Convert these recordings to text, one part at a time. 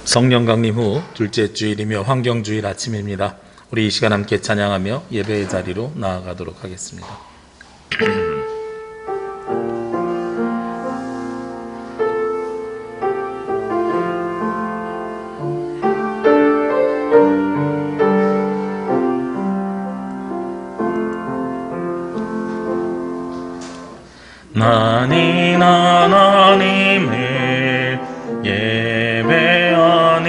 성령 강림 후 둘째 주일이며 환경주일 아침입니다. 우리 이 시간 함께 찬양하며 예배의 자리로 나아가도록 하겠습니다. 나는 하나님을 예배하는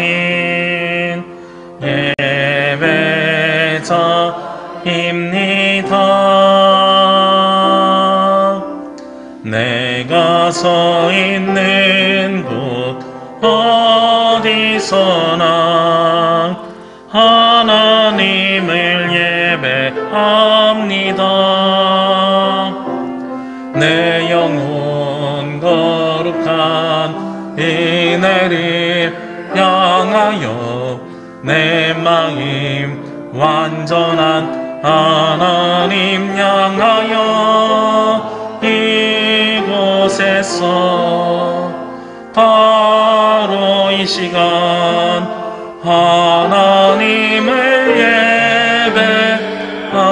예배자입니다. 내가 서 있는 곳 어디서나 하나님을 예배합니다. 내 영혼 거룩한 은혜를 향하여 내 마음 완전한 하나님 향하여 이곳에서 바로 이 시간 하나님을 예배합니다.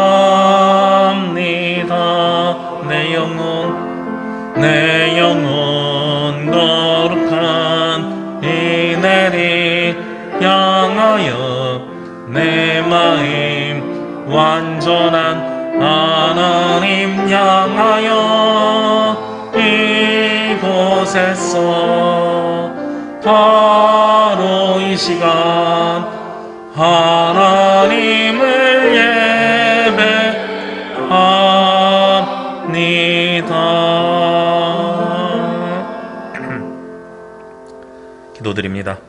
내 영혼 거룩한 은혜를 향하여 내 마음 완전한 하나님 향하여 이곳에서 바로 이 시간 하나님을 예배합니다. 기도드립니다.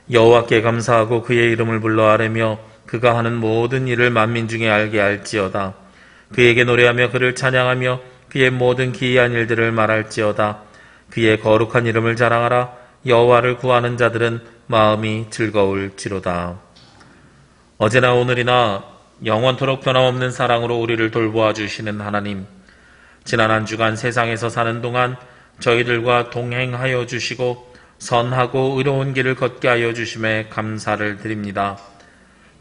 여호와께 감사하고 그의 이름을 불러 아뢰며 그가 하는 모든 일을 만민 중에 알게 할지어다. 그에게 노래하며 그를 찬양하며 그의 모든 기이한 일들을 말할지어다. 그의 거룩한 이름을 자랑하라. 여호와를 구하는 자들은 마음이 즐거울지로다. 어제나 오늘이나 영원토록 변함없는 사랑으로 우리를 돌보아 주시는 하나님, 지난 한 주간 세상에서 사는 동안 저희들과 동행하여 주시고 선하고 의로운 길을 걷게 하여 주심에 감사를 드립니다.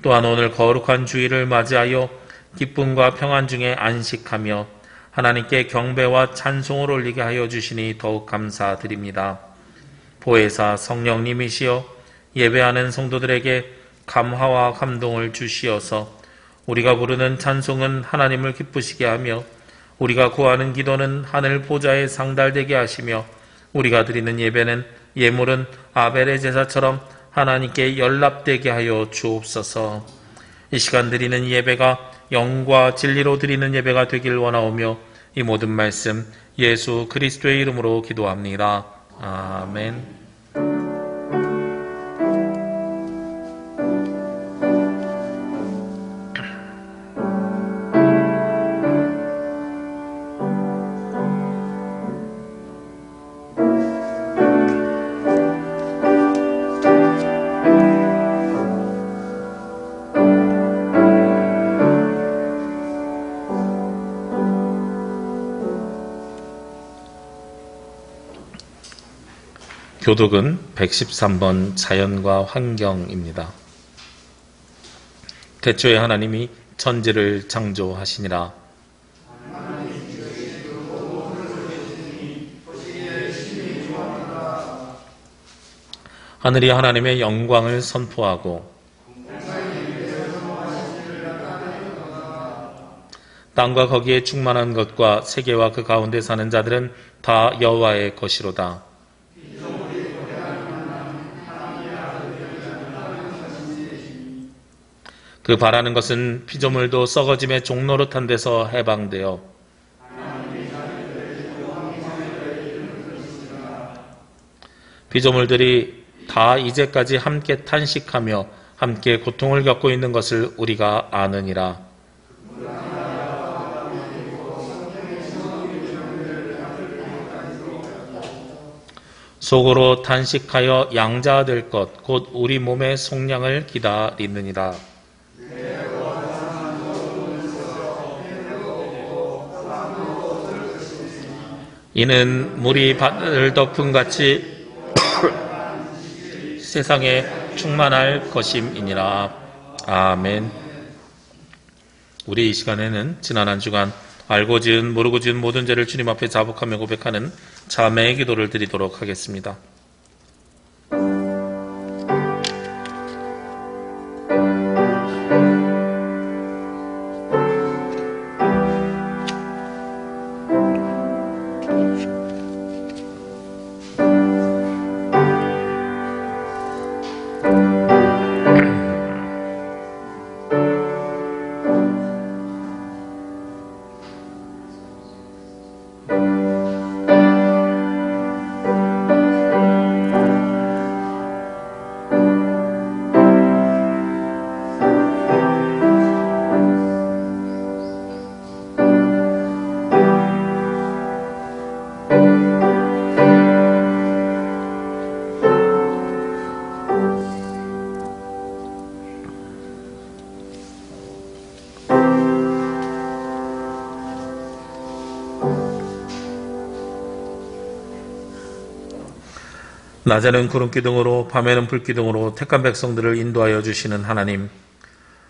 또한 오늘 거룩한 주일을 맞이하여 기쁨과 평안 중에 안식하며 하나님께 경배와 찬송을 올리게 하여 주시니 더욱 감사드립니다. 보혜사 성령님이시여 예배하는 성도들에게 감화와 감동을 주시어서 우리가 부르는 찬송은 하나님을 기쁘시게 하며 우리가 구하는 기도는 하늘 보좌에 상달되게 하시며 우리가 드리는 예배는 예물은 아벨의 제사처럼 하나님께 연락되게 하여 주옵소서. 이 시간 드리는 예배가 영과 진리로 드리는 예배가 되길 원하오며 이 모든 말씀 예수 그리스도의 이름으로 기도합니다. 아멘. 교독은 113번 자연과 환경입니다. 태초에 하나님이 천지를 창조하시니라. 하늘이 하나님의 영광을 선포하고 땅과 거기에 충만한 것과 세계와 그 가운데 사는 자들은 다 여호와의 것이로다. 그 바라는 것은 피조물도 썩어짐의 종노릇한 데서 해방되어 피조물들이 다 이제까지 함께 탄식하며 함께 고통을 겪고 있는 것을 우리가 아느니라. 속으로 탄식하여 양자될 것 곧 우리 몸의 속량을 기다리느니라. 이는 물이 바다를 덮음같이 세상에 충만할 것임이니라. 아멘. 우리 이 시간에는 지난 한 주간 알고 지은 모르고 지은 모든 죄를 주님 앞에 자복하며 고백하는 자매의 기도를 드리도록 하겠습니다. 낮에는 구름기둥으로 밤에는 불기둥으로 택한 백성들을 인도하여 주시는 하나님,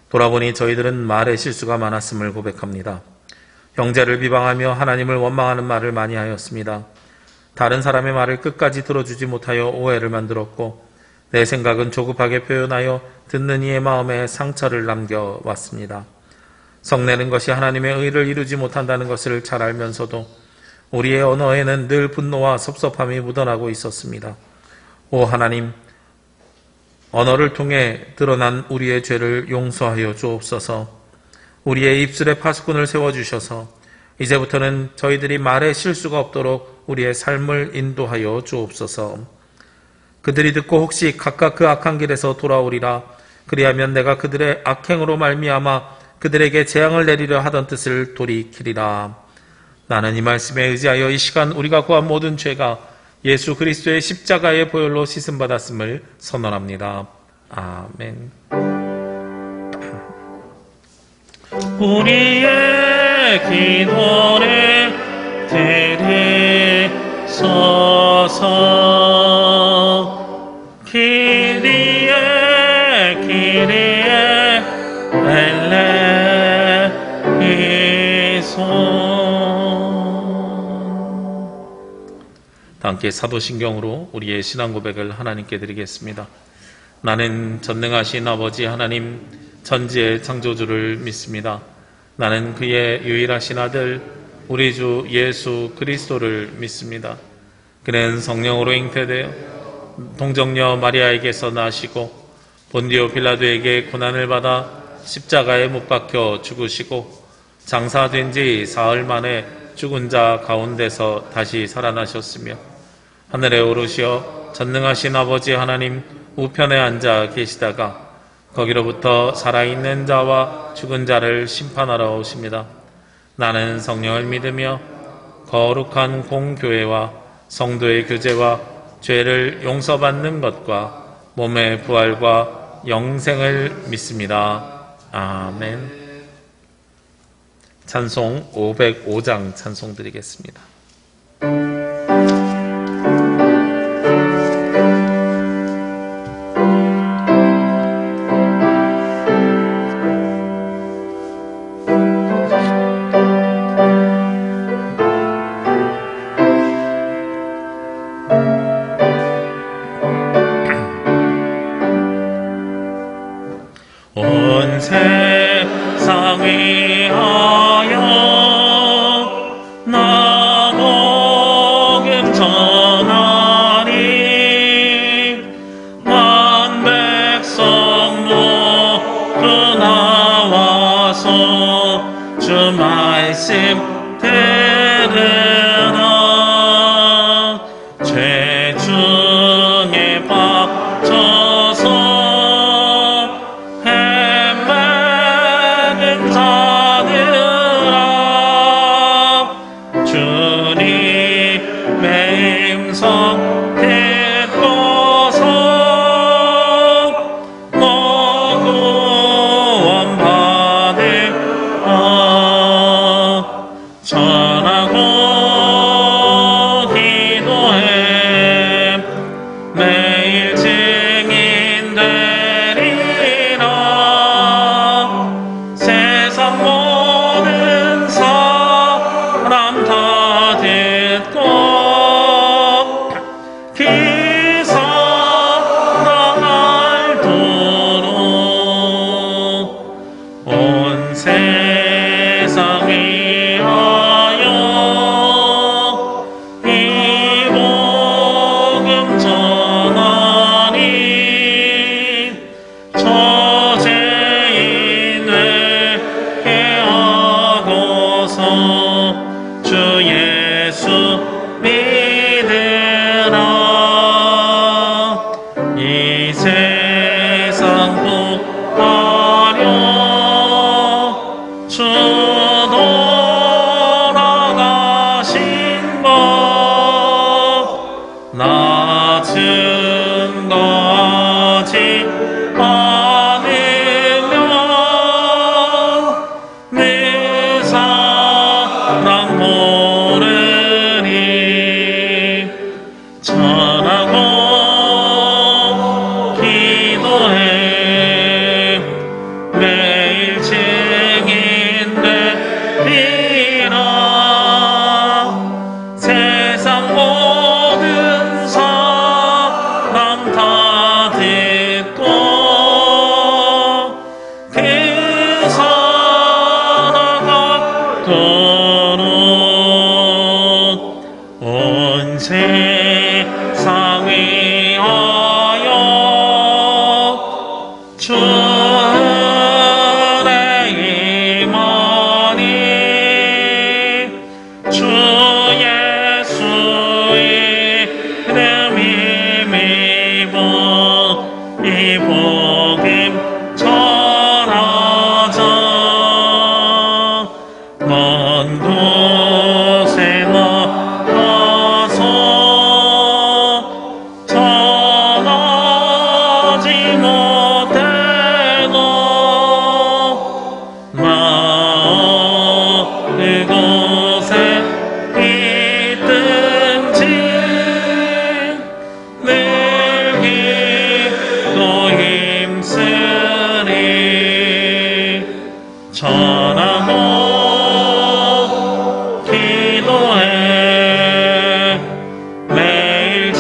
돌아보니 저희들은 말의 실수가 많았음을 고백합니다. 형제를 비방하며 하나님을 원망하는 말을 많이 하였습니다. 다른 사람의 말을 끝까지 들어주지 못하여 오해를 만들었고 내 생각은 조급하게 표현하여 듣는 이의 마음에 상처를 남겨왔습니다. 성내는 것이 하나님의 의를 이루지 못한다는 것을 잘 알면서도 우리의 언어에는 늘 분노와 섭섭함이 묻어나고 있었습니다. 오 하나님, 언어를 통해 드러난 우리의 죄를 용서하여 주옵소서. 우리의 입술에 파수꾼을 세워주셔서 이제부터는 저희들이 말에 실수가 없도록 우리의 삶을 인도하여 주옵소서. 그들이 듣고 혹시 각각 그 악한 길에서 돌아오리라. 그리하면 내가 그들의 악행으로 말미암아 그들에게 재앙을 내리려 하던 뜻을 돌이키리라. 나는 이 말씀에 의지하여 이 시간 우리가 구한 모든 죄가 예수 그리스도의 십자가의 보혈로 씻음받았음을 선언합니다. 아멘. 우리의 기도를 들으소서. 기리에 기리에 엘레이소. 함께 사도신경으로 우리의 신앙 고백을 하나님께 드리겠습니다. 나는 전능하신 아버지 하나님 천지의 창조주를 믿습니다. 나는 그의 유일하신 아들 우리 주 예수 그리스도를 믿습니다. 그는 성령으로 잉태되어 동정녀 마리아에게서 나시고 본디오 빌라도에게 고난을 받아 십자가에 못 박혀 죽으시고 장사된 지 사흘 만에 죽은 자 가운데서 다시 살아나셨으며 하늘에 오르시어 전능하신 아버지 하나님 우편에 앉아 계시다가 거기로부터 살아있는 자와 죽은 자를 심판하러 오십니다. 나는 성령을 믿으며 거룩한 공교회와 성도의 교제와 죄를 용서받는 것과 몸의 부활과 영생을 믿습니다. 아멘. 찬송 505장 찬송 드리겠습니다. 온 세상 위하여 나 복음 전하리. 만 백성 모두 나와서 주 말씀 들으라. 죄 중에 빠져서 매일 증인되 이 세상 복하려 주 돌아가신 법 나 증거하지 않으면 내 사랑 모르니 전하고 기도해 매일 증인되리라 세상 모든 사람 다 듣고 그 살아가도록 온 세상 위하여 주의 임하니 주 예수의 이름 힘입어 이 복음 전하자 먼 곳에 나가서 전하지 못해도 마음 그곳에 있든지 늘 기도 힘쓰리 전하고 기도해 매일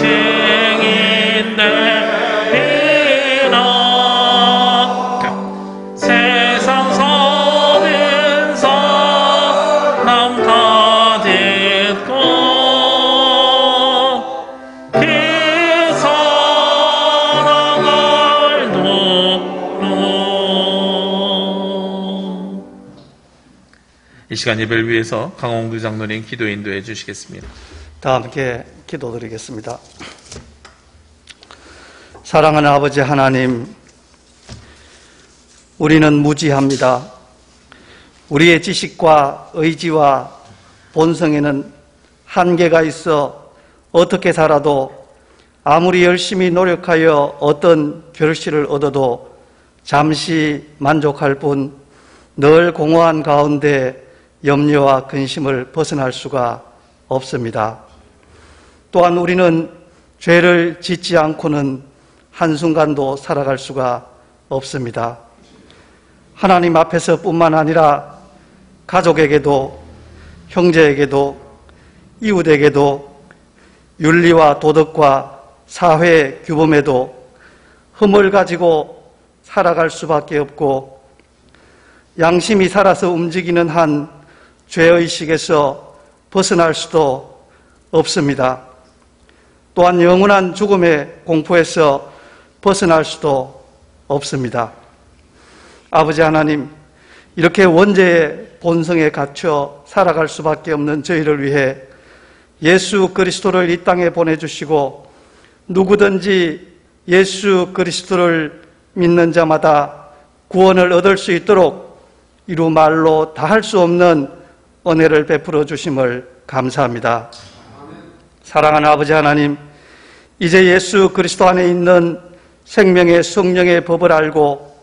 증인되리라 세상 사는 사람 다 듣고 그 사랑을 돕노. 이 시간 예배를 위해서 강홍두 장로님 기도 인도해 주시겠습니다. 다 함께 기도드리겠습니다. 사랑하는 아버지 하나님, 우리는 무지합니다. 우리의 지식과 의지와 본성에는 한계가 있어 어떻게 살아도 아무리 열심히 노력하여 어떤 결실을 얻어도 잠시 만족할 뿐 늘 공허한 가운데 염려와 근심을 벗어날 수가 없습니다. 또한 우리는 죄를 짓지 않고는 한순간도 살아갈 수가 없습니다. 하나님 앞에서 뿐만 아니라 가족에게도 형제에게도 이웃에게도 윤리와 도덕과 사회 규범에도 흠을 가지고 살아갈 수밖에 없고 양심이 살아서 움직이는 한 죄의식에서 벗어날 수도 없습니다. 또한 영원한 죽음의 공포에서 벗어날 수도 없습니다. 아버지 하나님, 이렇게 원죄의 본성에 갇혀 살아갈 수밖에 없는 저희를 위해 예수 그리스도를 이 땅에 보내주시고 누구든지 예수 그리스도를 믿는 자마다 구원을 얻을 수 있도록 이루 말로 다 할 수 없는 은혜를 베풀어 주심을 감사합니다. 사랑하는 아버지 하나님, 이제 예수 그리스도 안에 있는 생명의 성령의 법을 알고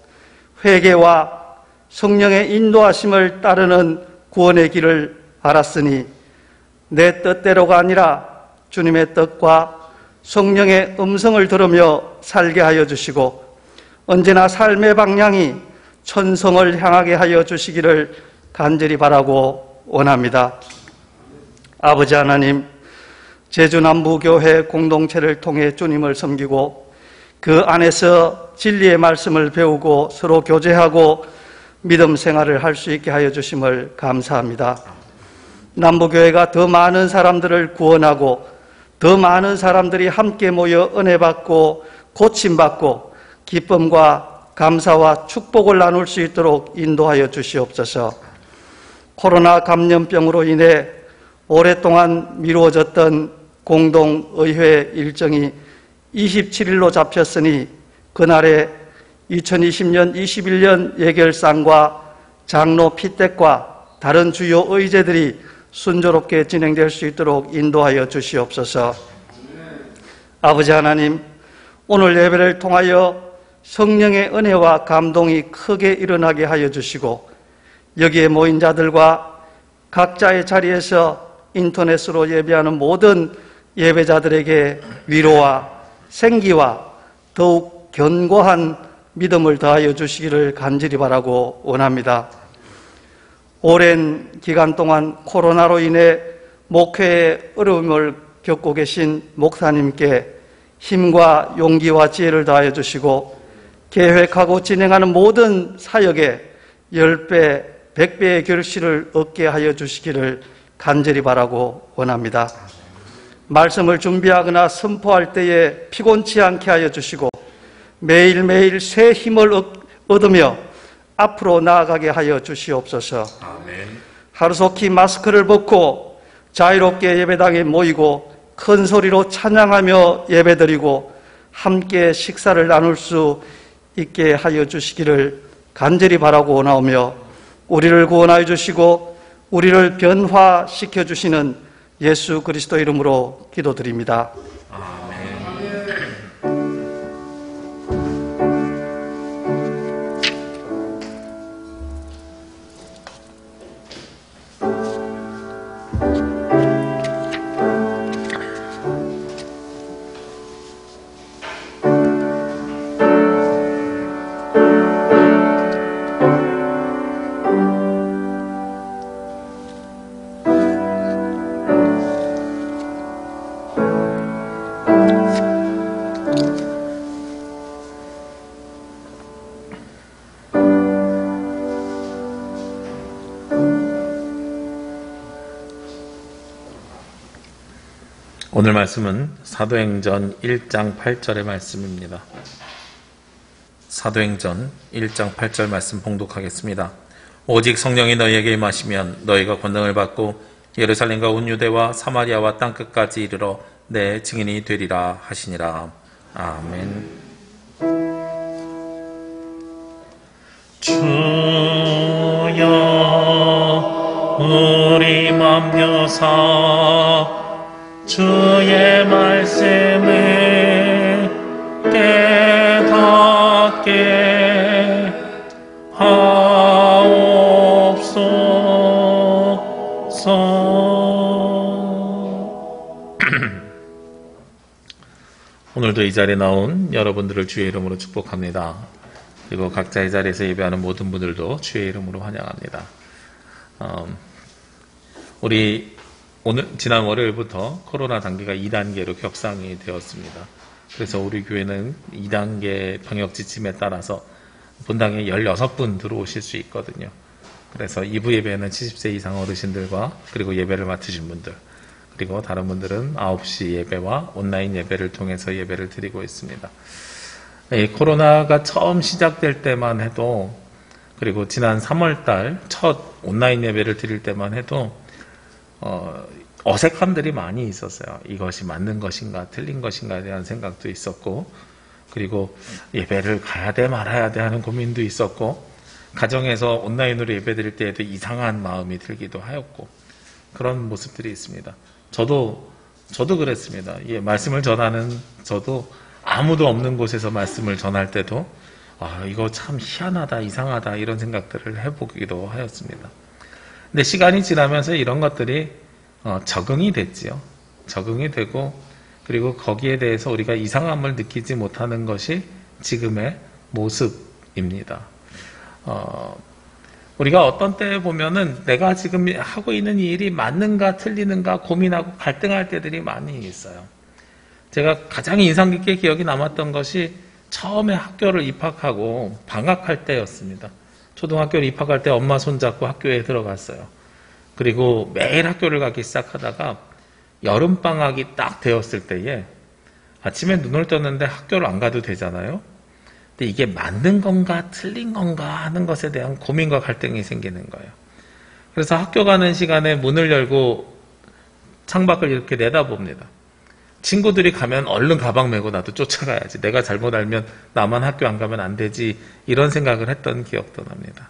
회개와 성령의 인도하심을 따르는 구원의 길을 알았으니 내 뜻대로가 아니라 주님의 뜻과 성령의 음성을 들으며 살게 하여 주시고 언제나 삶의 방향이 천성을 향하게 하여 주시기를 간절히 바라고 원합니다. 아버지 하나님, 제주남부교회 공동체를 통해 주님을 섬기고 그 안에서 진리의 말씀을 배우고 서로 교제하고 믿음 생활을 할 수 있게 하여 주심을 감사합니다. 남부교회가 더 많은 사람들을 구원하고 더 많은 사람들이 함께 모여 은혜 받고 고침받고 기쁨과 감사와 축복을 나눌 수 있도록 인도하여 주시옵소서. 코로나 감염병으로 인해 오랫동안 미루어졌던 공동의회 일정이 27일로 잡혔으니 그날에 2020년 21년 예결상과 장로 피택과 다른 주요 의제들이 순조롭게 진행될 수 있도록 인도하여 주시옵소서. 아버지 하나님, 오늘 예배를 통하여 성령의 은혜와 감동이 크게 일어나게 하여 주시고 여기에 모인 자들과 각자의 자리에서 인터넷으로 예배하는 모든 예배자들에게 위로와 생기와 더욱 견고한 믿음을 더하여 주시기를 간절히 바라고 원합니다. 오랜 기간 동안 코로나로 인해 목회에 어려움을 겪고 계신 목사님께 힘과 용기와 지혜를 더하여 주시고 계획하고 진행하는 모든 사역에 10배, 100배의 결실을 얻게 하여 주시기를 간절히 바라고 원합니다. 말씀을 준비하거나 선포할 때에 피곤치 않게 하여 주시고 매일매일 새 힘을 얻으며 앞으로 나아가게 하여 주시옵소서. 아멘. 하루속히 마스크를 벗고 자유롭게 예배당에 모이고 큰 소리로 찬양하며 예배드리고 함께 식사를 나눌 수 있게 하여 주시기를 간절히 바라고 원하오며 우리를 구원하여 주시고 우리를 변화시켜 주시는 예수 그리스도 이름으로 기도드립니다. 오늘 말씀은 사도행전 1장 8절의 말씀입니다. 사도행전 1장 8절 말씀 봉독하겠습니다. 오직 성령이 너희에게 임하시면 너희가 권능을 받고 예루살렘과 온 유대와 사마리아와 땅끝까지 이르러 내 증인이 되리라 하시니라. 아멘. 주여 우리 맘 여사 주의 말씀을 깨닫게 하옵소서. 오늘도 이 자리에 나온 여러분들을 주의 이름으로 축복합니다. 그리고 각자의 자리에서 예배하는 모든 분들도 주의 이름으로 환영합니다. 우리 지난 월요일부터 코로나 단계가 2단계로 격상이 되었습니다. 그래서 우리 교회는 2단계 병역 지침에 따라서 본당에 16분 들어오실 수 있거든요. 그래서 2부 예배는 70세 이상 어르신들과 그리고 예배를 맡으신 분들, 그리고 다른 분들은 9시 예배와 온라인 예배를 통해서 예배를 드리고 있습니다. 코로나가 처음 시작될 때만 해도, 그리고 지난 3월달 첫 온라인 예배를 드릴 때만 해도 어색함들이 많이 있었어요. 이것이 맞는 것인가 틀린 것인가에 대한 생각도 있었고, 그리고 예배를 가야 돼 말아야 돼 하는 고민도 있었고, 가정에서 온라인으로 예배 드릴 때에도 이상한 마음이 들기도 하였고, 그런 모습들이 있습니다. 저도 그랬습니다. 말씀을 전하는 저도 아무도 없는 곳에서 말씀을 전할 때도 이거 참 희한하다, 이상하다 이런 생각들을 해보기도 하였습니다. 근데 시간이 지나면서 이런 것들이 적응이 됐지요. 적응이 되고, 그리고 거기에 대해서 우리가 이상함을 느끼지 못하는 것이 지금의 모습입니다. 우리가 어떤 때에 보면은 내가 지금 하고 있는 이 일이 맞는가 틀리는가 고민하고 갈등할 때들이 많이 있어요. 제가 가장 인상 깊게 기억이 남았던 것이 처음에 학교를 입학하고 방학할 때였습니다. 초등학교를 입학할 때 엄마 손잡고 학교에 들어갔어요. 그리고 매일 학교를 가기 시작하다가 여름방학이 딱 되었을 때에 아침에 눈을 떴는데 학교를 안 가도 되잖아요. 근데 이게 맞는 건가 틀린 건가 하는 것에 대한 고민과 갈등이 생기는 거예요. 그래서 학교 가는 시간에 문을 열고 창밖을 이렇게 내다봅니다. 친구들이 가면 얼른 가방 메고 나도 쫓아가야지. 내가 잘못 알면 나만 학교 안 가면 안 되지. 이런 생각을 했던 기억도 납니다.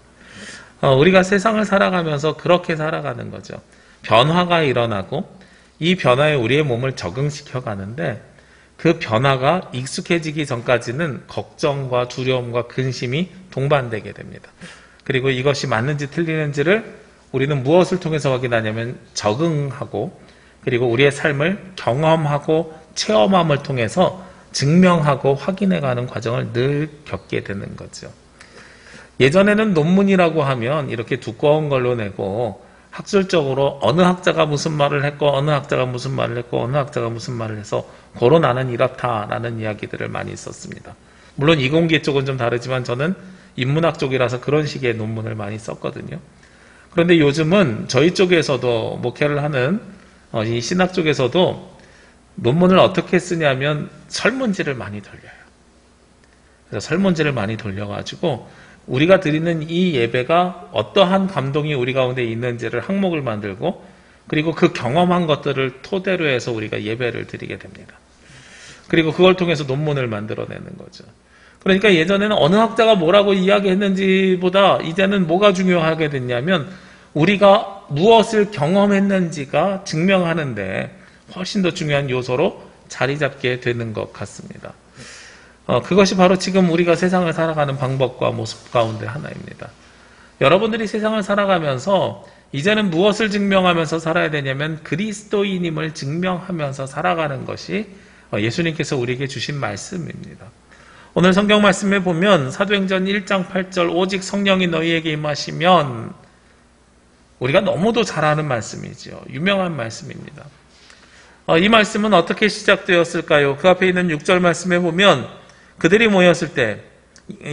우리가 세상을 살아가면서 그렇게 살아가는 거죠. 변화가 일어나고 이 변화에 우리의 몸을 적응시켜 가는데 그 변화가 익숙해지기 전까지는 걱정과 두려움과 근심이 동반되게 됩니다. 그리고 이것이 맞는지 틀리는지를 우리는 무엇을 통해서 확인하냐면 적응하고 그리고 우리의 삶을 경험하고 체험함을 통해서 증명하고 확인해가는 과정을 늘 겪게 되는 거죠. 예전에는 논문이라고 하면 이렇게 두꺼운 걸로 내고 학술적으로 어느 학자가 무슨 말을 했고 어느 학자가 무슨 말을 했고 어느 학자가 무슨 말을 해서 고로 나는 이렇다라는 이야기들을 많이 썼습니다. 물론 이공계 쪽은 좀 다르지만 저는 인문학 쪽이라서 그런 식의 논문을 많이 썼거든요. 그런데 요즘은 저희 쪽에서도 목회를 하는 이 신학 쪽에서도 논문을 어떻게 쓰냐면 설문지를 많이 돌려요. 그래서 설문지를 많이 돌려가지고 우리가 드리는 이 예배가 어떠한 감동이 우리 가운데 있는지를 항목을 만들고 그리고 그 경험한 것들을 토대로 해서 우리가 예배를 드리게 됩니다. 그리고 그걸 통해서 논문을 만들어내는 거죠. 그러니까 예전에는 어느 학자가 뭐라고 이야기했는지보다 이제는 뭐가 중요하게 됐냐면 우리가 무엇을 경험했는지가 증명하는데 훨씬 더 중요한 요소로 자리 잡게 되는 것 같습니다. 그것이 바로 지금 우리가 세상을 살아가는 방법과 모습 가운데 하나입니다. 여러분들이 세상을 살아가면서 이제는 무엇을 증명하면서 살아야 되냐면 그리스도인임을 증명하면서 살아가는 것이 예수님께서 우리에게 주신 말씀입니다. 오늘 성경 말씀에 보면 사도행전 1장 8절 오직 성령이 너희에게 임하시면 우리가 너무도 잘 아는 말씀이죠. 유명한 말씀입니다. 이 말씀은 어떻게 시작되었을까요? 그 앞에 있는 6절 말씀에 보면 그들이 모였을 때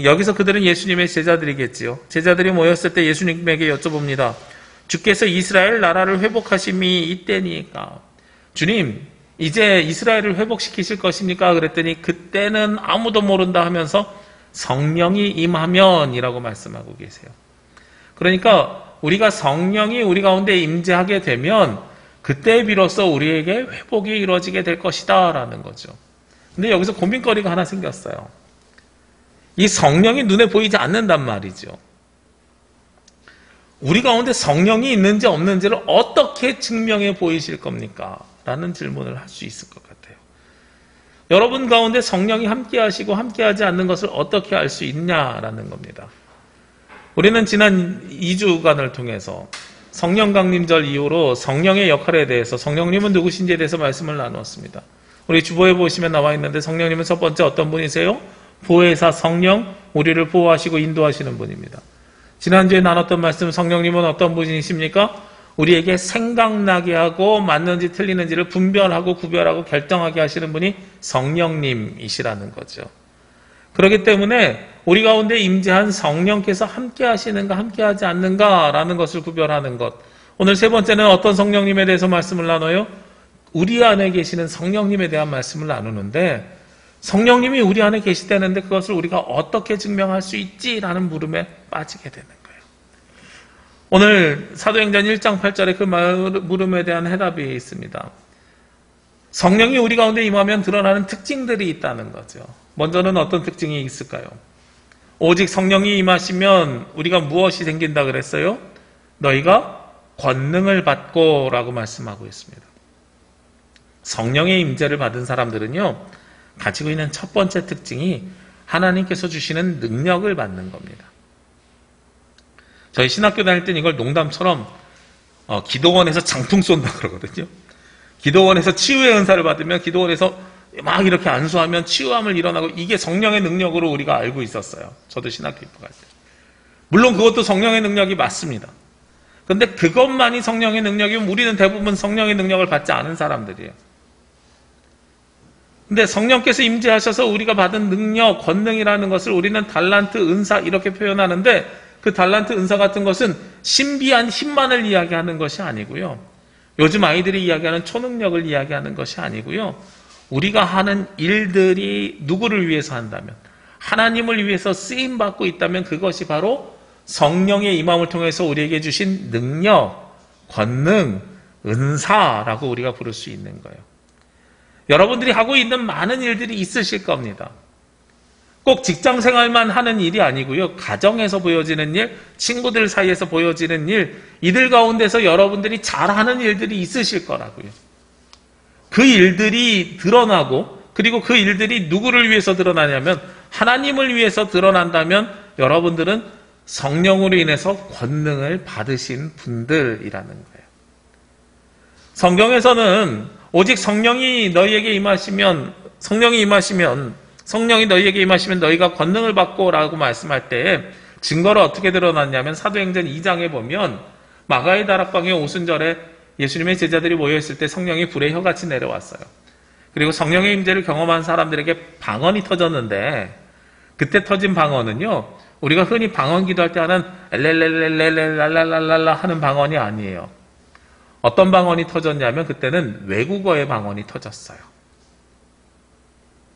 여기서 그들은 예수님의 제자들이겠지요. 제자들이 모였을 때 예수님에게 여쭤봅니다. 주께서 이스라엘 나라를 회복하심이 이때니까 주님 이제 이스라엘을 회복시키실 것입니까? 그랬더니 그때는 아무도 모른다 하면서 성령이 임하면 이라고 말씀하고 계세요. 그러니까 우리가 성령이 우리 가운데 임재하게 되면 그때 비로소 우리에게 회복이 이루어지게 될 것이다 라는 거죠. 근데 여기서 고민거리가 하나 생겼어요. 이 성령이 눈에 보이지 않는단 말이죠. 우리 가운데 성령이 있는지 없는지를 어떻게 증명해 보이실 겁니까? 라는 질문을 할 수 있을 것 같아요. 여러분 가운데 성령이 함께 하시고 함께 하지 않는 것을 어떻게 알 수 있냐라는 겁니다. 우리는 지난 2주간을 통해서 성령 강림절 이후로 성령의 역할에 대해서 성령님은 누구신지에 대해서 말씀을 나누었습니다. 우리 주보에 보시면 나와 있는데 성령님은 첫 번째 어떤 분이세요? 보혜사 성령, 우리를 보호하시고 인도하시는 분입니다. 지난주에 나눴던 말씀 성령님은 어떤 분이십니까? 우리에게 생각나게 하고 맞는지 틀리는지를 분별하고 구별하고 결정하게 하시는 분이 성령님이시라는 거죠. 그렇기 때문에 우리 가운데 임재한 성령께서 함께 하시는가 함께 하지 않는가라는 것을 구별하는 것. 오늘 세 번째는 어떤 성령님에 대해서 말씀을 나눠요? 우리 안에 계시는 성령님에 대한 말씀을 나누는데 성령님이 우리 안에 계시다는데 그것을 우리가 어떻게 증명할 수 있지라는 물음에 빠지게 되는 거예요. 오늘 사도행전 1장 8절에 그 물음에 대한 해답이 있습니다. 성령이 우리 가운데 임하면 드러나는 특징들이 있다는 거죠. 먼저는 어떤 특징이 있을까요? 오직 성령이 임하시면 우리가 무엇이 생긴다 그랬어요? 너희가 권능을 받고 라고 말씀하고 있습니다. 성령의 임재를 받은 사람들은요, 가지고 있는 첫 번째 특징이 하나님께서 주시는 능력을 받는 겁니다. 저희 신학교 다닐 때는 이걸 농담처럼 기도원에서 장풍 쏜다 그러거든요. 기도원에서 치유의 은사를 받으면 기도원에서 막 이렇게 안수하면 치유함을 일어나고 이게 성령의 능력으로 우리가 알고 있었어요. 저도 신학교 입학할 때. 물론 그것도 성령의 능력이 맞습니다. 그런데 그것만이 성령의 능력이면 우리는 대부분 성령의 능력을 받지 않은 사람들이에요. 근데 성령께서 임재하셔서 우리가 받은 능력, 권능이라는 것을 우리는 달란트, 은사 이렇게 표현하는데 그 달란트, 은사 같은 것은 신비한 힘만을 이야기하는 것이 아니고요. 요즘 아이들이 이야기하는 초능력을 이야기하는 것이 아니고요. 우리가 하는 일들이 누구를 위해서 한다면 하나님을 위해서 쓰임받고 있다면 그것이 바로 성령의 임함을 통해서 우리에게 주신 능력, 권능, 은사라고 우리가 부를 수 있는 거예요. 여러분들이 하고 있는 많은 일들이 있으실 겁니다. 꼭 직장 생활만 하는 일이 아니고요. 가정에서 보여지는 일, 친구들 사이에서 보여지는 일, 이들 가운데서 여러분들이 잘하는 일들이 있으실 거라고요. 그 일들이 드러나고, 그리고 그 일들이 누구를 위해서 드러나냐면 하나님을 위해서 드러난다면 여러분들은 성령으로 인해서 권능을 받으신 분들이라는 거예요. 성경에서는 오직 성령이 너희에게 임하시면, 성령이 너희에게 임하시면 너희가 권능을 받고 라고 말씀할 때 증거를 어떻게 드러났냐면 사도행전 2장에 보면 마가의 다락방의 오순절에 예수님의 제자들이 모여있을 때 성령이 불의 혀같이 내려왔어요. 그리고 성령의 임재를 경험한 사람들에게 방언이 터졌는데 그때 터진 방언은요, 우리가 흔히 방언 기도할 때 하는 엘렐렐렐렐랄랄랄랄라 하는 방언이 아니에요. 어떤 방언이 터졌냐면 그때는 외국어의 방언이 터졌어요.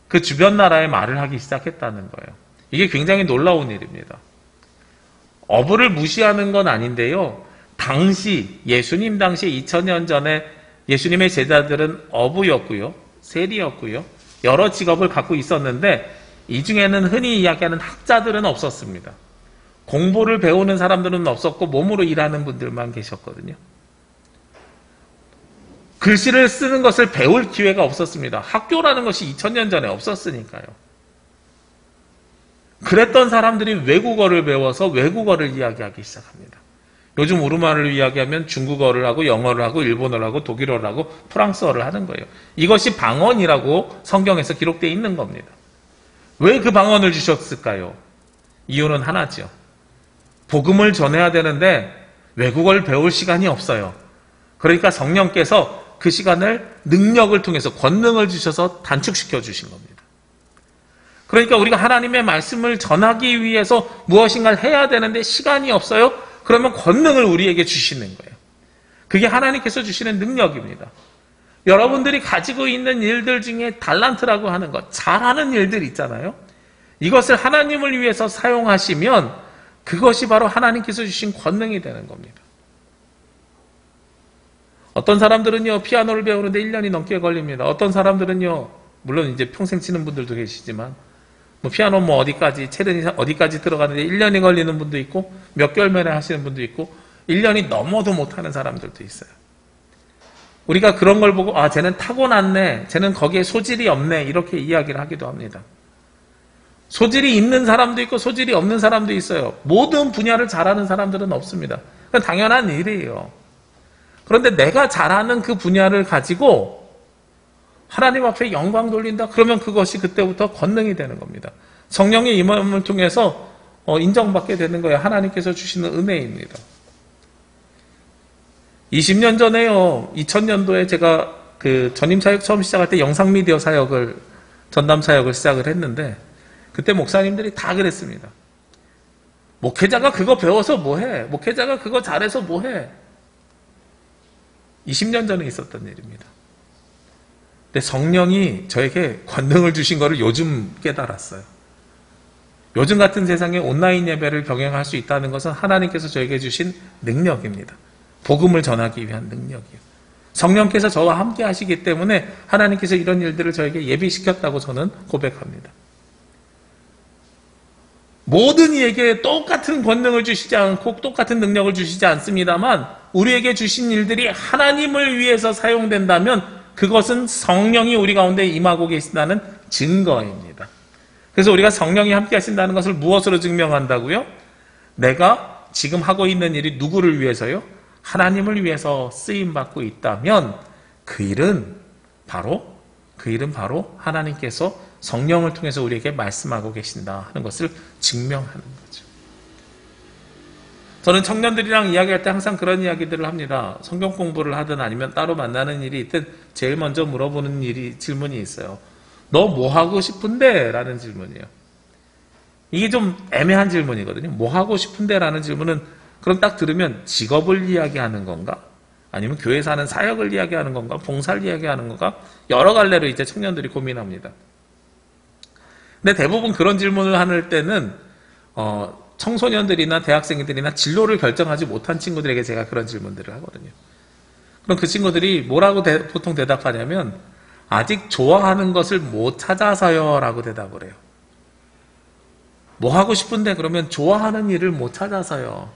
그 주변 나라의 말을 하기 시작했다는 거예요. 이게 굉장히 놀라운 일입니다. 어부를 무시하는 건 아닌데요. 당시 예수님 당시 2000년 전에 예수님의 제자들은 어부였고요. 세리였고요. 여러 직업을 갖고 있었는데 이 중에는 흔히 이야기하는 학자들은 없었습니다. 공부를 배우는 사람들은 없었고 몸으로 일하는 분들만 계셨거든요. 글씨를 쓰는 것을 배울 기회가 없었습니다. 학교라는 것이 2000년 전에 없었으니까요. 그랬던 사람들이 외국어를 배워서 외국어를 이야기하기 시작합니다. 요즘 우리말을 이야기하면 중국어를 하고 영어를 하고 일본어를 하고 독일어를 하고 프랑스어를 하는 거예요. 이것이 방언이라고 성경에서 기록되어 있는 겁니다. 왜 그 방언을 주셨을까요? 이유는 하나죠. 복음을 전해야 되는데 외국어를 배울 시간이 없어요. 그러니까 성령께서 그 시간을 능력을 통해서 권능을 주셔서 단축시켜 주신 겁니다. 그러니까 우리가 하나님의 말씀을 전하기 위해서 무엇인가를 해야 되는데 시간이 없어요? 그러면 권능을 우리에게 주시는 거예요. 그게 하나님께서 주시는 능력입니다. 여러분들이 가지고 있는 일들 중에 달란트라고 하는 것, 잘하는 일들 있잖아요. 이것을 하나님을 위해서 사용하시면 그것이 바로 하나님께서 주신 권능이 되는 겁니다. 어떤 사람들은요, 피아노를 배우는데 1년이 넘게 걸립니다. 어떤 사람들은요, 물론 이제 평생 치는 분들도 계시지만, 피아노 어디까지, 체르니 어디까지 들어가는데 1년이 걸리는 분도 있고, 몇 개월 만에 하시는 분도 있고, 1년이 넘어도 못하는 사람들도 있어요. 우리가 그런 걸 보고, 아, 쟤는 타고났네, 쟤는 거기에 소질이 없네, 이렇게 이야기를 하기도 합니다. 소질이 있는 사람도 있고, 소질이 없는 사람도 있어요. 모든 분야를 잘하는 사람들은 없습니다. 그건 당연한 일이에요. 그런데 내가 잘하는 그 분야를 가지고 하나님 앞에 영광 돌린다? 그러면 그것이 그때부터 권능이 되는 겁니다. 성령의 임함을 통해서 인정받게 되는 거예요. 하나님께서 주시는 은혜입니다. 20년 전에요. 2000년도에 제가 그 전임 사역 처음 시작할 때 영상 미디어 사역을, 전담 사역을 시작을 했는데 그때 목사님들이 다 그랬습니다. 목회자가 그거 배워서 뭐해? 목회자가 그거 잘해서 뭐해? 20년 전에 있었던 일입니다. 근데 성령이 저에게 권능을 주신 거를 요즘 깨달았어요. 요즘 같은 세상에 온라인 예배를 병행할 수 있다는 것은 하나님께서 저에게 주신 능력입니다. 복음을 전하기 위한 능력이에요. 성령께서 저와 함께 하시기 때문에 하나님께서 이런 일들을 저에게 예비시켰다고 저는 고백합니다. 모든 이에게 똑같은 권능을 주시지 않고 똑같은 능력을 주시지 않습니다만 우리에게 주신 일들이 하나님을 위해서 사용된다면 그것은 성령이 우리 가운데 임하고 계신다는 증거입니다. 그래서 우리가 성령이 함께 하신다는 것을 무엇으로 증명한다고요? 내가 지금 하고 있는 일이 누구를 위해서요? 하나님을 위해서 쓰임받고 있다면 그 일은 바로 하나님께서 성령을 통해서 우리에게 말씀하고 계신다 하는 것을 증명하는 거죠. 저는 청년들이랑 이야기할 때 항상 그런 이야기들을 합니다. 성경 공부를 하든 아니면 따로 만나는 일이 있든 제일 먼저 물어보는 질문이 있어요. 너 뭐 하고 싶은데? 라는 질문이에요. 이게 좀 애매한 질문이거든요. 뭐 하고 싶은데? 라는 질문은 그럼 딱 들으면 직업을 이야기하는 건가? 아니면 교회에서 하는 사역을 이야기하는 건가? 봉사를 이야기하는 건가? 여러 갈래로 이제 청년들이 고민합니다. 근데 대부분 그런 질문을 할 때는 청소년들이나 대학생들이나 진로를 결정하지 못한 친구들에게 제가 그런 질문들을 하거든요. 그럼 그 친구들이 뭐라고 보통 대답하냐면 아직 좋아하는 것을 못 찾아서요 라고 대답을 해요. 뭐 하고 싶은데 그러면 좋아하는 일을 못 찾아서요.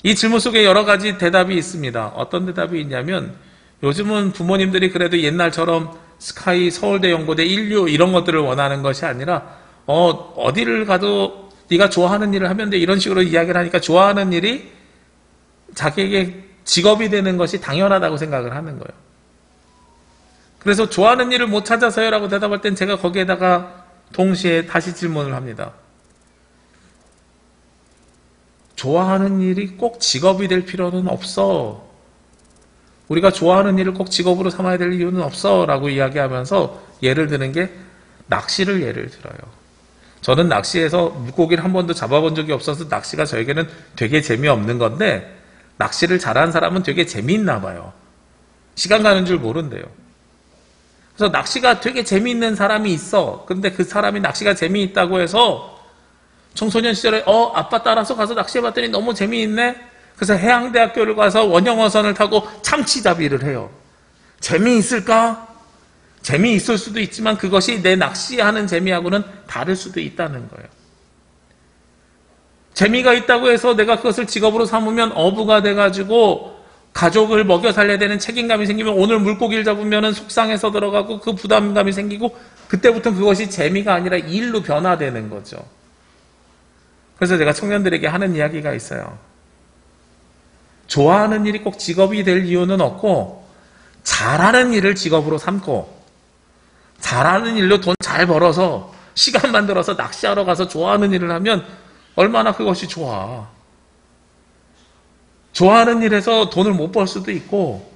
이 질문 속에 여러 가지 대답이 있습니다. 어떤 대답이 있냐면 요즘은 부모님들이 그래도 옛날처럼 스카이, 서울대, 연고대, 인류 이런 것들을 원하는 것이 아니라 어디를 가도 네가 좋아하는 일을 하면 돼 이런 식으로 이야기를 하니까 좋아하는 일이 자기에게 직업이 되는 것이 당연하다고 생각을 하는 거예요. 그래서 좋아하는 일을 못 찾아서요 라고 대답할 땐 제가 거기에다가 동시에 다시 질문을 합니다. 좋아하는 일이 꼭 직업이 될 필요는 없어. 우리가 좋아하는 일을 꼭 직업으로 삼아야 될 이유는 없어 라고 이야기하면서 예를 드는 게 낚시를 예를 들어요. 저는 낚시에서 물고기를 한 번도 잡아본 적이 없어서 낚시가 저에게는 되게 재미없는 건데 낚시를 잘하는 사람은 되게 재미있나 봐요. 시간 가는 줄 모른대요. 그래서 낚시가 되게 재미있는 사람이 있어. 근데 그 사람이 낚시가 재미있다고 해서 청소년 시절에 아빠 따라서 가서 낚시해봤더니 너무 재미있네. 그래서 해양대학교를 가서 원형어선을 타고 참치잡이를 해요. 재미있을까? 재미있을 수도 있지만 그것이 내 낚시하는 재미하고는 다를 수도 있다는 거예요. 재미가 있다고 해서 내가 그것을 직업으로 삼으면 어부가 돼가지고 가족을 먹여 살려야 되는 책임감이 생기면 오늘 물고기를 잡으면 속상해서 들어가고 그 부담감이 생기고 그때부터 그것이 재미가 아니라 일로 변화되는 거죠. 그래서 제가 청년들에게 하는 이야기가 있어요. 좋아하는 일이 꼭 직업이 될 이유는 없고 잘하는 일을 직업으로 삼고 잘하는 일로 돈 잘 벌어서 시간 만들어서 낚시하러 가서 좋아하는 일을 하면 얼마나 그것이 좋아. 좋아하는 일에서 돈을 못 벌 수도 있고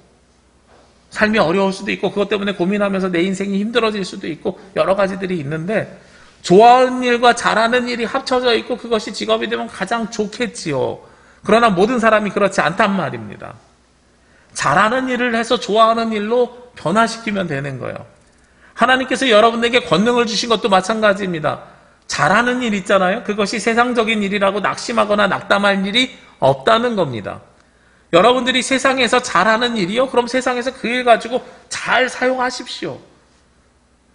삶이 어려울 수도 있고 그것 때문에 고민하면서 내 인생이 힘들어질 수도 있고 여러 가지들이 있는데 좋아하는 일과 잘하는 일이 합쳐져 있고 그것이 직업이 되면 가장 좋겠지요. 그러나 모든 사람이 그렇지 않단 말입니다. 잘하는 일을 해서 좋아하는 일로 변화시키면 되는 거예요. 하나님께서 여러분에게 권능을 주신 것도 마찬가지입니다. 잘하는 일 있잖아요. 그것이 세상적인 일이라고 낙심하거나 낙담할 일이 없다는 겁니다. 여러분들이 세상에서 잘하는 일이요? 그럼 세상에서 그 일 가지고 잘 사용하십시오.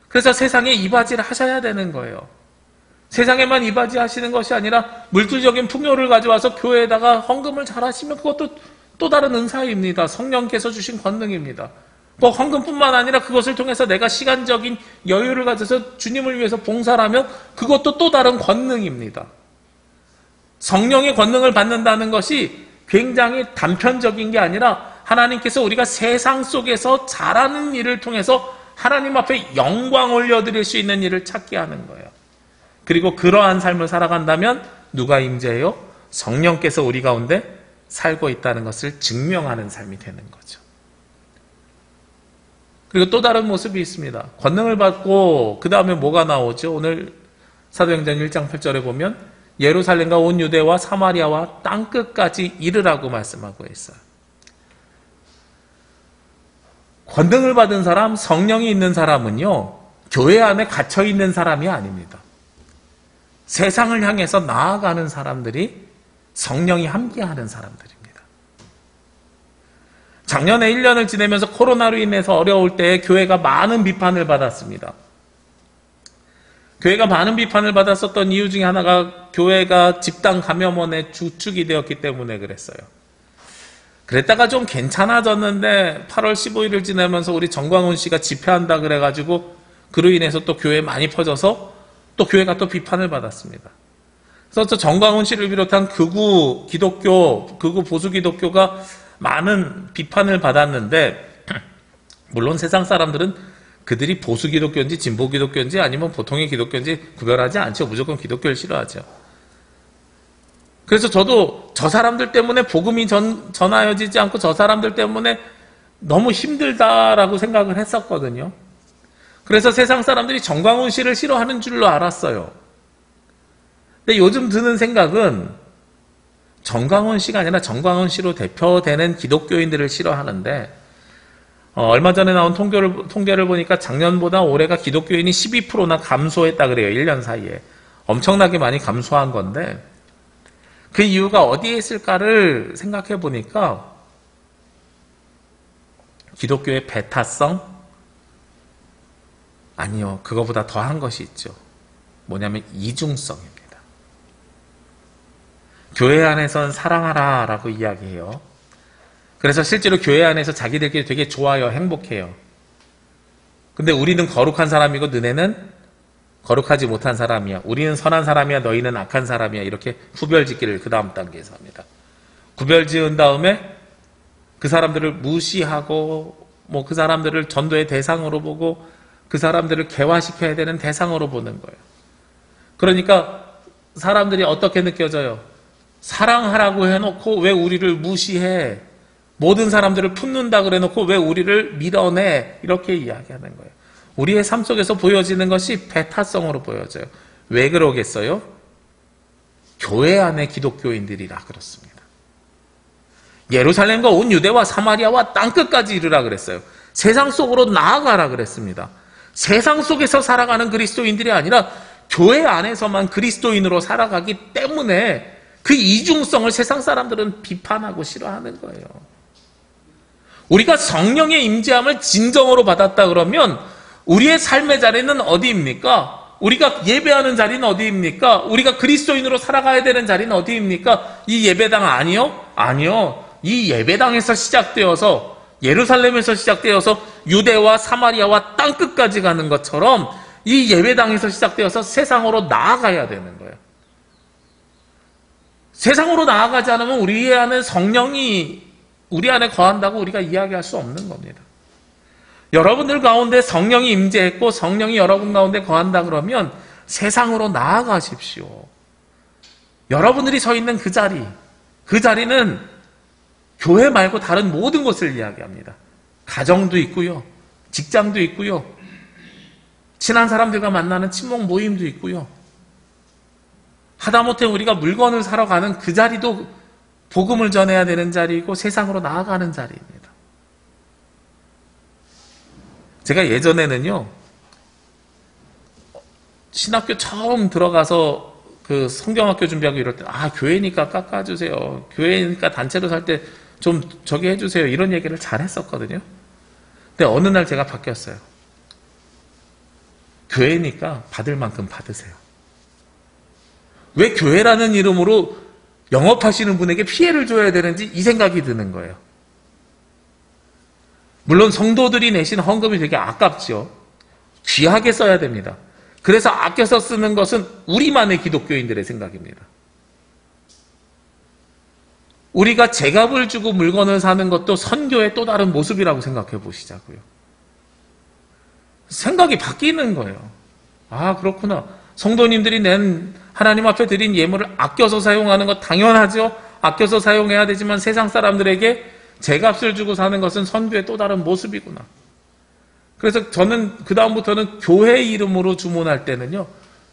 그래서 세상에 이바지를 하셔야 되는 거예요. 세상에만 이바지 하시는 것이 아니라 물질적인 풍요를 가져와서 교회에다가 헌금을 잘 하시면 그것도 또 다른 은사입니다. 성령께서 주신 권능입니다. 꼭 헌금뿐만 아니라 그것을 통해서 내가 시간적인 여유를 가져서 주님을 위해서 봉사를 하면 그것도 또 다른 권능입니다. 성령의 권능을 받는다는 것이 굉장히 단편적인 게 아니라 하나님께서 우리가 세상 속에서 잘하는 일을 통해서 하나님 앞에 영광 올려드릴 수 있는 일을 찾게 하는 거예요. 그리고 그러한 삶을 살아간다면 누가 임재해요? 성령께서 우리 가운데 살고 있다는 것을 증명하는 삶이 되는 거죠. 그리고 또 다른 모습이 있습니다. 권능을 받고 그 다음에 뭐가 나오죠? 오늘 사도행전 1장 8절에 보면 예루살렘과 온 유대와 사마리아와 땅끝까지 이르라고 말씀하고 있어요. 권능을 받은 사람, 성령이 있는 사람은요, 교회 안에 갇혀 있는 사람이 아닙니다. 세상을 향해서 나아가는 사람들이 성령이 함께하는 사람들입니다. 작년에 1년을 지내면서 코로나로 인해서 어려울 때 교회가 많은 비판을 받았습니다. 교회가 많은 비판을 받았었던 이유 중에 하나가 교회가 집단 감염원의 주축이 되었기 때문에 그랬어요. 그랬다가 좀 괜찮아졌는데 8월 15일을 지나면서 우리 정광훈 씨가 집회한다 그래가지고 그로 인해서 또 교회에 많이 퍼져서 또 교회가 또 비판을 받았습니다. 그래서 저 정광훈 씨를 비롯한 극우 기독교, 극우 보수 기독교가 많은 비판을 받았는데 물론 세상 사람들은 그들이 보수 기독교인지 진보 기독교인지 아니면 보통의 기독교인지 구별하지 않죠. 무조건 기독교를 싫어하죠. 그래서 저도 저 사람들 때문에 복음이 전하여지지 않고 저 사람들 때문에 너무 힘들다라고 생각을 했었거든요. 그래서 세상 사람들이 정광훈 씨를 싫어하는 줄로 알았어요. 근데 요즘 드는 생각은 정광훈 씨가 아니라 정광훈 씨로 대표되는 기독교인들을 싫어하는데 얼마 전에 나온 통계를 보니까 작년보다 올해가 기독교인이 12%나 감소했다 그래요. 1년 사이에. 엄청나게 많이 감소한 건데 그 이유가 어디에 있을까를 생각해 보니까 기독교의 배타성, 아니요. 그거보다 더한 것이 있죠. 뭐냐면 이중성입니다. 교회 안에선 사랑하라 라고 이야기해요. 그래서 실제로 교회 안에서 자기들끼리 되게 좋아요. 행복해요. 근데 우리는 거룩한 사람이고 너네는 거룩하지 못한 사람이야. 우리는 선한 사람이야. 너희는 악한 사람이야. 이렇게 구별짓기를 그 다음 단계에서 합니다. 구별지은 다음에 그 사람들을 무시하고 뭐 그 사람들을 전도의 대상으로 보고 그 사람들을 개화시켜야 되는 대상으로 보는 거예요. 그러니까 사람들이 어떻게 느껴져요? 사랑하라고 해놓고 왜 우리를 무시해? 모든 사람들을 품는다 그래놓고 왜 우리를 밀어내? 이렇게 이야기하는 거예요. 우리의 삶 속에서 보여지는 것이 배타성으로 보여져요. 왜 그러겠어요? 교회 안의 기독교인들이라 그렇습니다. 예루살렘과 온 유대와 사마리아와 땅끝까지 이르라 그랬어요. 세상 속으로 나아가라 그랬습니다. 세상 속에서 살아가는 그리스도인들이 아니라 교회 안에서만 그리스도인으로 살아가기 때문에 그 이중성을 세상 사람들은 비판하고 싫어하는 거예요. 우리가 성령의 임재함을 진정으로 받았다 그러면 우리의 삶의 자리는 어디입니까? 우리가 예배하는 자리는 어디입니까? 우리가 그리스도인으로 살아가야 되는 자리는 어디입니까? 이 예배당 아니요? 아니요. 이 예배당에서 시작되어서 예루살렘에서 시작되어서 유대와 사마리아와 땅끝까지 가는 것처럼 이 예배당에서 시작되어서 세상으로 나아가야 되는 거예요. 세상으로 나아가지 않으면 우리 안에 성령이 우리 안에 거한다고 우리가 이야기할 수 없는 겁니다. 여러분들 가운데 성령이 임재했고 성령이 여러분 가운데 거한다 그러면 세상으로 나아가십시오. 여러분들이 서 있는 그 자리는 교회 말고 다른 모든 것을 이야기합니다. 가정도 있고요. 직장도 있고요. 친한 사람들과 만나는 친목 모임도 있고요. 하다못해 우리가 물건을 사러 가는 그 자리도 복음을 전해야 되는 자리이고 세상으로 나아가는 자리입니다. 제가 예전에는요, 신학교 처음 들어가서 그 성경학교 준비하고 이럴 때, 교회니까 깎아주세요. 교회니까 단체로 살 때 좀 저기 해주세요. 이런 얘기를 잘 했었거든요. 근데 어느 날 제가 바뀌었어요. 교회니까 받을 만큼 받으세요. 왜 교회라는 이름으로 영업하시는 분에게 피해를 줘야 되는지 이 생각이 드는 거예요. 물론 성도들이 내신 헌금이 되게 아깝죠. 귀하게 써야 됩니다. 그래서 아껴서 쓰는 것은 우리만의 기독교인들의 생각입니다. 우리가 제값을 주고 물건을 사는 것도 선교의 또 다른 모습이라고 생각해 보시자고요. 생각이 바뀌는 거예요. 그렇구나. 성도님들이 낸 하나님 앞에 드린 예물을 아껴서 사용하는 것 당연하죠. 아껴서 사용해야 되지만 세상 사람들에게 제값을 주고 사는 것은 선교의 또 다른 모습이구나. 그래서 저는 그 다음부터는 교회 이름으로 주문할 때는요,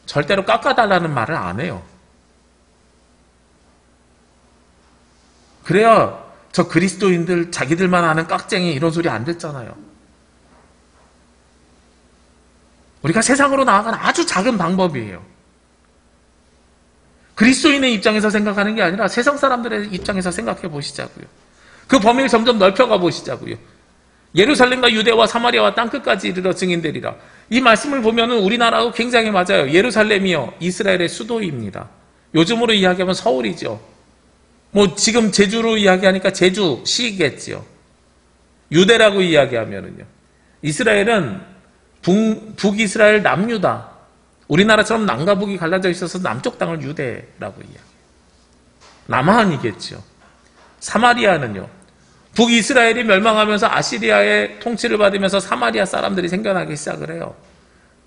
절대로 깎아달라는 말을 안 해요. 그래야 저 그리스도인들 자기들만 아는 깍쟁이 이런 소리 안 듣잖아요. 우리가 세상으로 나아가는 아주 작은 방법이에요. 그리스도인의 입장에서 생각하는 게 아니라 세상 사람들의 입장에서 생각해 보시자고요. 그 범위를 점점 넓혀가 보시자고요. 예루살렘과 유대와 사마리아와 땅끝까지 이르러 증인되리라. 이 말씀을 보면은 우리나라하고 굉장히 맞아요. 예루살렘이요, 이스라엘의 수도입니다. 요즘으로 이야기하면 서울이죠. 지금 제주로 이야기하니까 제주시겠지요. 유대라고 이야기하면은요. 이스라엘은 북이스라엘 남유다. 우리나라처럼 남과 북이 갈라져 있어서 남쪽 땅을 유대라고 이야기해요. 남한이겠죠. 사마리아는요. 북이스라엘이 멸망하면서 아시리아의 통치를 받으면서 사마리아 사람들이 생겨나기 시작을 해요.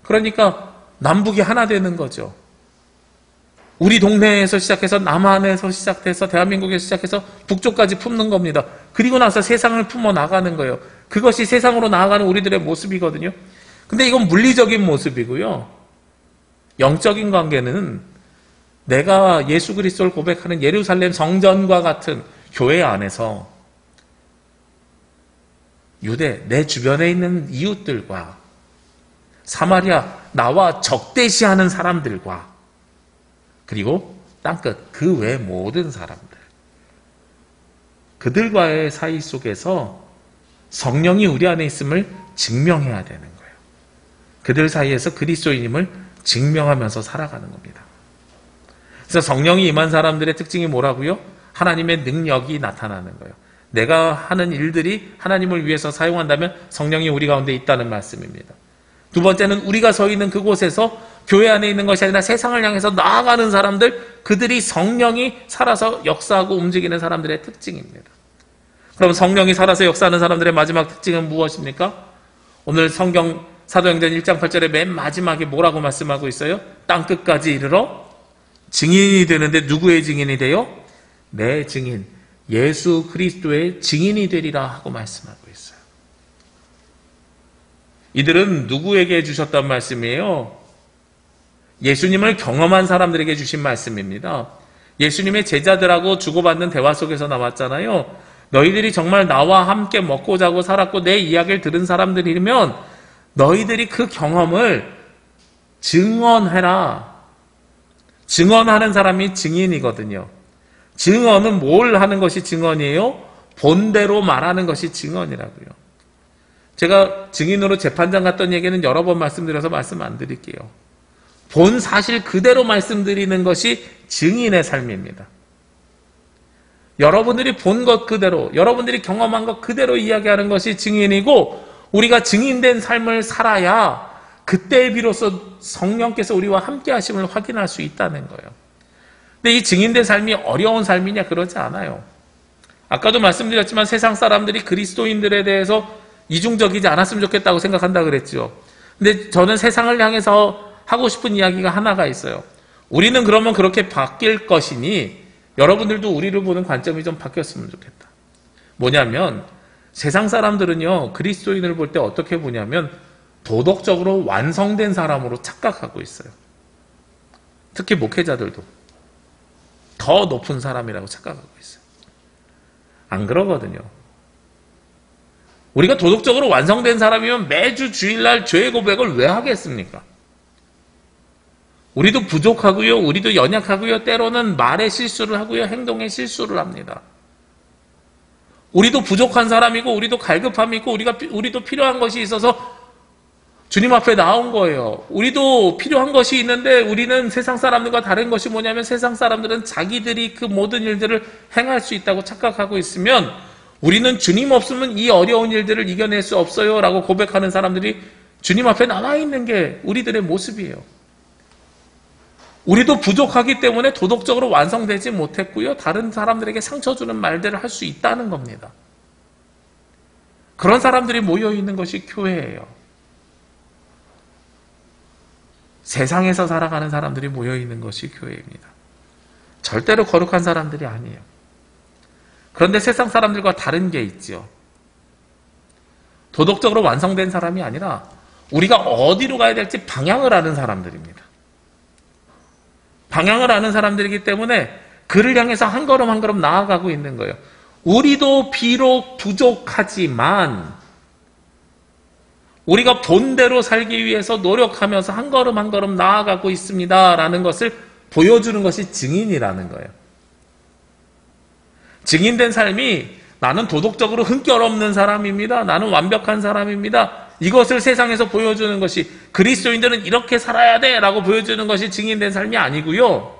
그러니까 남북이 하나 되는 거죠. 우리 동네에서 시작해서 남한에서 시작해서 대한민국에서 시작해서 북쪽까지 품는 겁니다. 그리고 나서 세상을 품어 나가는 거예요. 그것이 세상으로 나아가는 우리들의 모습이거든요. 근데 이건 물리적인 모습이고요. 영적인 관계는 내가 예수 그리스도를 고백하는 예루살렘 성전과 같은 교회 안에서 유대, 내 주변에 있는 이웃들과 사마리아, 나와 적대시하는 사람들과 그리고 땅끝, 그 외 모든 사람들, 그들과의 사이 속에서 성령이 우리 안에 있음을 증명해야 되는 거예요. 그들 사이에서 그리스도인임을 증명하면서 살아가는 겁니다. 그래서 성령이 임한 사람들의 특징이 뭐라고요? 하나님의 능력이 나타나는 거예요. 내가 하는 일들이 하나님을 위해서 사용한다면 성령이 우리 가운데 있다는 말씀입니다. 두 번째는 우리가 서 있는 그곳에서 교회 안에 있는 것이 아니라 세상을 향해서 나아가는 사람들, 그들이 성령이 살아서 역사하고 움직이는 사람들의 특징입니다. 그럼 성령이 살아서 역사하는 사람들의 마지막 특징은 무엇입니까? 오늘 성경 사도행전 1장 8절에 맨 마지막에 뭐라고 말씀하고 있어요? 땅끝까지 이르러 증인이 되는데 누구의 증인이 돼요? 내 증인, 예수 그리스도의 증인이 되리라 하고 말씀하고 있어요. 이들은 누구에게 주셨단 말씀이에요? 예수님을 경험한 사람들에게 주신 말씀입니다. 예수님의 제자들하고 주고받는 대화 속에서 나왔잖아요. 너희들이 정말 나와 함께 먹고 자고 살았고 내 이야기를 들은 사람들이면 너희들이 그 경험을 증언해라. 증언하는 사람이 증인이거든요. 증언은 뭘 하는 것이 증언이에요? 본대로 말하는 것이 증언이라고요. 제가 증인으로 재판장 갔던 얘기는 여러 번 말씀드려서 말씀 안 드릴게요. 본 사실 그대로 말씀드리는 것이 증인의 삶입니다. 여러분들이 본 것 그대로, 여러분들이 경험한 것 그대로 이야기하는 것이 증인이고, 우리가 증인된 삶을 살아야 그때 비로소 성령께서 우리와 함께 하심을 확인할 수 있다는 거예요. 근데 이 증인된 삶이 어려운 삶이냐? 그러지 않아요. 아까도 말씀드렸지만 세상 사람들이 그리스도인들에 대해서 이중적이지 않았으면 좋겠다고 생각한다 그랬죠. 근데 저는 세상을 향해서 하고 싶은 이야기가 하나가 있어요. 우리는 그러면 그렇게 바뀔 것이니 여러분들도 우리를 보는 관점이 좀 바뀌었으면 좋겠다. 뭐냐면 세상 사람들은요, 그리스도인을 볼 때 어떻게 보냐면 도덕적으로 완성된 사람으로 착각하고 있어요. 특히 목회자들도 더 높은 사람이라고 착각하고 있어요. 안 그러거든요. 우리가 도덕적으로 완성된 사람이면 매주 주일날 죄 고백을 왜 하겠습니까? 우리도 부족하고요, 우리도 연약하고요, 때로는 말에 실수를 하고요, 행동에 실수를 합니다. 우리도 부족한 사람이고, 우리도 갈급함이 있고, 우리도 필요한 것이 있어서 주님 앞에 나온 거예요. 우리도 필요한 것이 있는데, 우리는 세상 사람들과 다른 것이 뭐냐면, 세상 사람들은 자기들이 그 모든 일들을 행할 수 있다고 착각하고 있으면, 우리는 주님 없으면 이 어려운 일들을 이겨낼 수 없어요 라고 고백하는 사람들이 주님 앞에 나와 있는 게 우리들의 모습이에요. 우리도 부족하기 때문에 도덕적으로 완성되지 못했고요, 다른 사람들에게 상처 주는 말들을 할 수 있다는 겁니다. 그런 사람들이 모여있는 것이 교회예요. 세상에서 살아가는 사람들이 모여있는 것이 교회입니다. 절대로 거룩한 사람들이 아니에요. 그런데 세상 사람들과 다른 게 있죠. 도덕적으로 완성된 사람이 아니라 우리가 어디로 가야 될지 방향을 아는 사람들입니다. 방향을 아는 사람들이기 때문에 그를 향해서 한 걸음 한 걸음 나아가고 있는 거예요. 우리도 비록 부족하지만 우리가 본대로 살기 위해서 노력하면서 한 걸음 한 걸음 나아가고 있습니다라는 것을 보여주는 것이 증인이라는 거예요. 증인된 삶이 나는 도덕적으로 흠결 없는 사람입니다. 나는 완벽한 사람입니다. 이것을 세상에서 보여주는 것이, 그리스도인들은 이렇게 살아야 돼 라고 보여주는 것이 증인된 삶이 아니고요,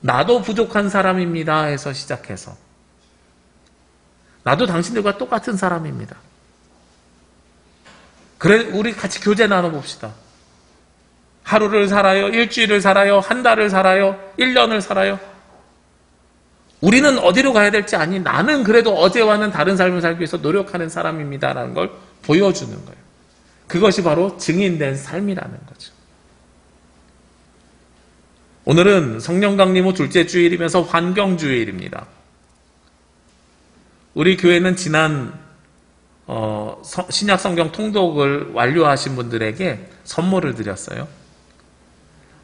나도 부족한 사람입니다 해서 시작해서 나도 당신들과 똑같은 사람입니다. 그래, 우리 같이 교제 나눠봅시다. 하루를 살아요, 일주일을 살아요, 한 달을 살아요, 1년을 살아요. 우리는 어디로 가야 될지 아니, 나는 그래도 어제와는 다른 삶을 살기 위해서 노력하는 사람입니다라는 걸 보여주는 거예요. 그것이 바로 증인된 삶이라는 거죠. 오늘은 성령 강림 후 둘째 주일이면서 환경주일입니다. 우리 교회는 지난 신약 성경 통독을 완료하신 분들에게 선물을 드렸어요.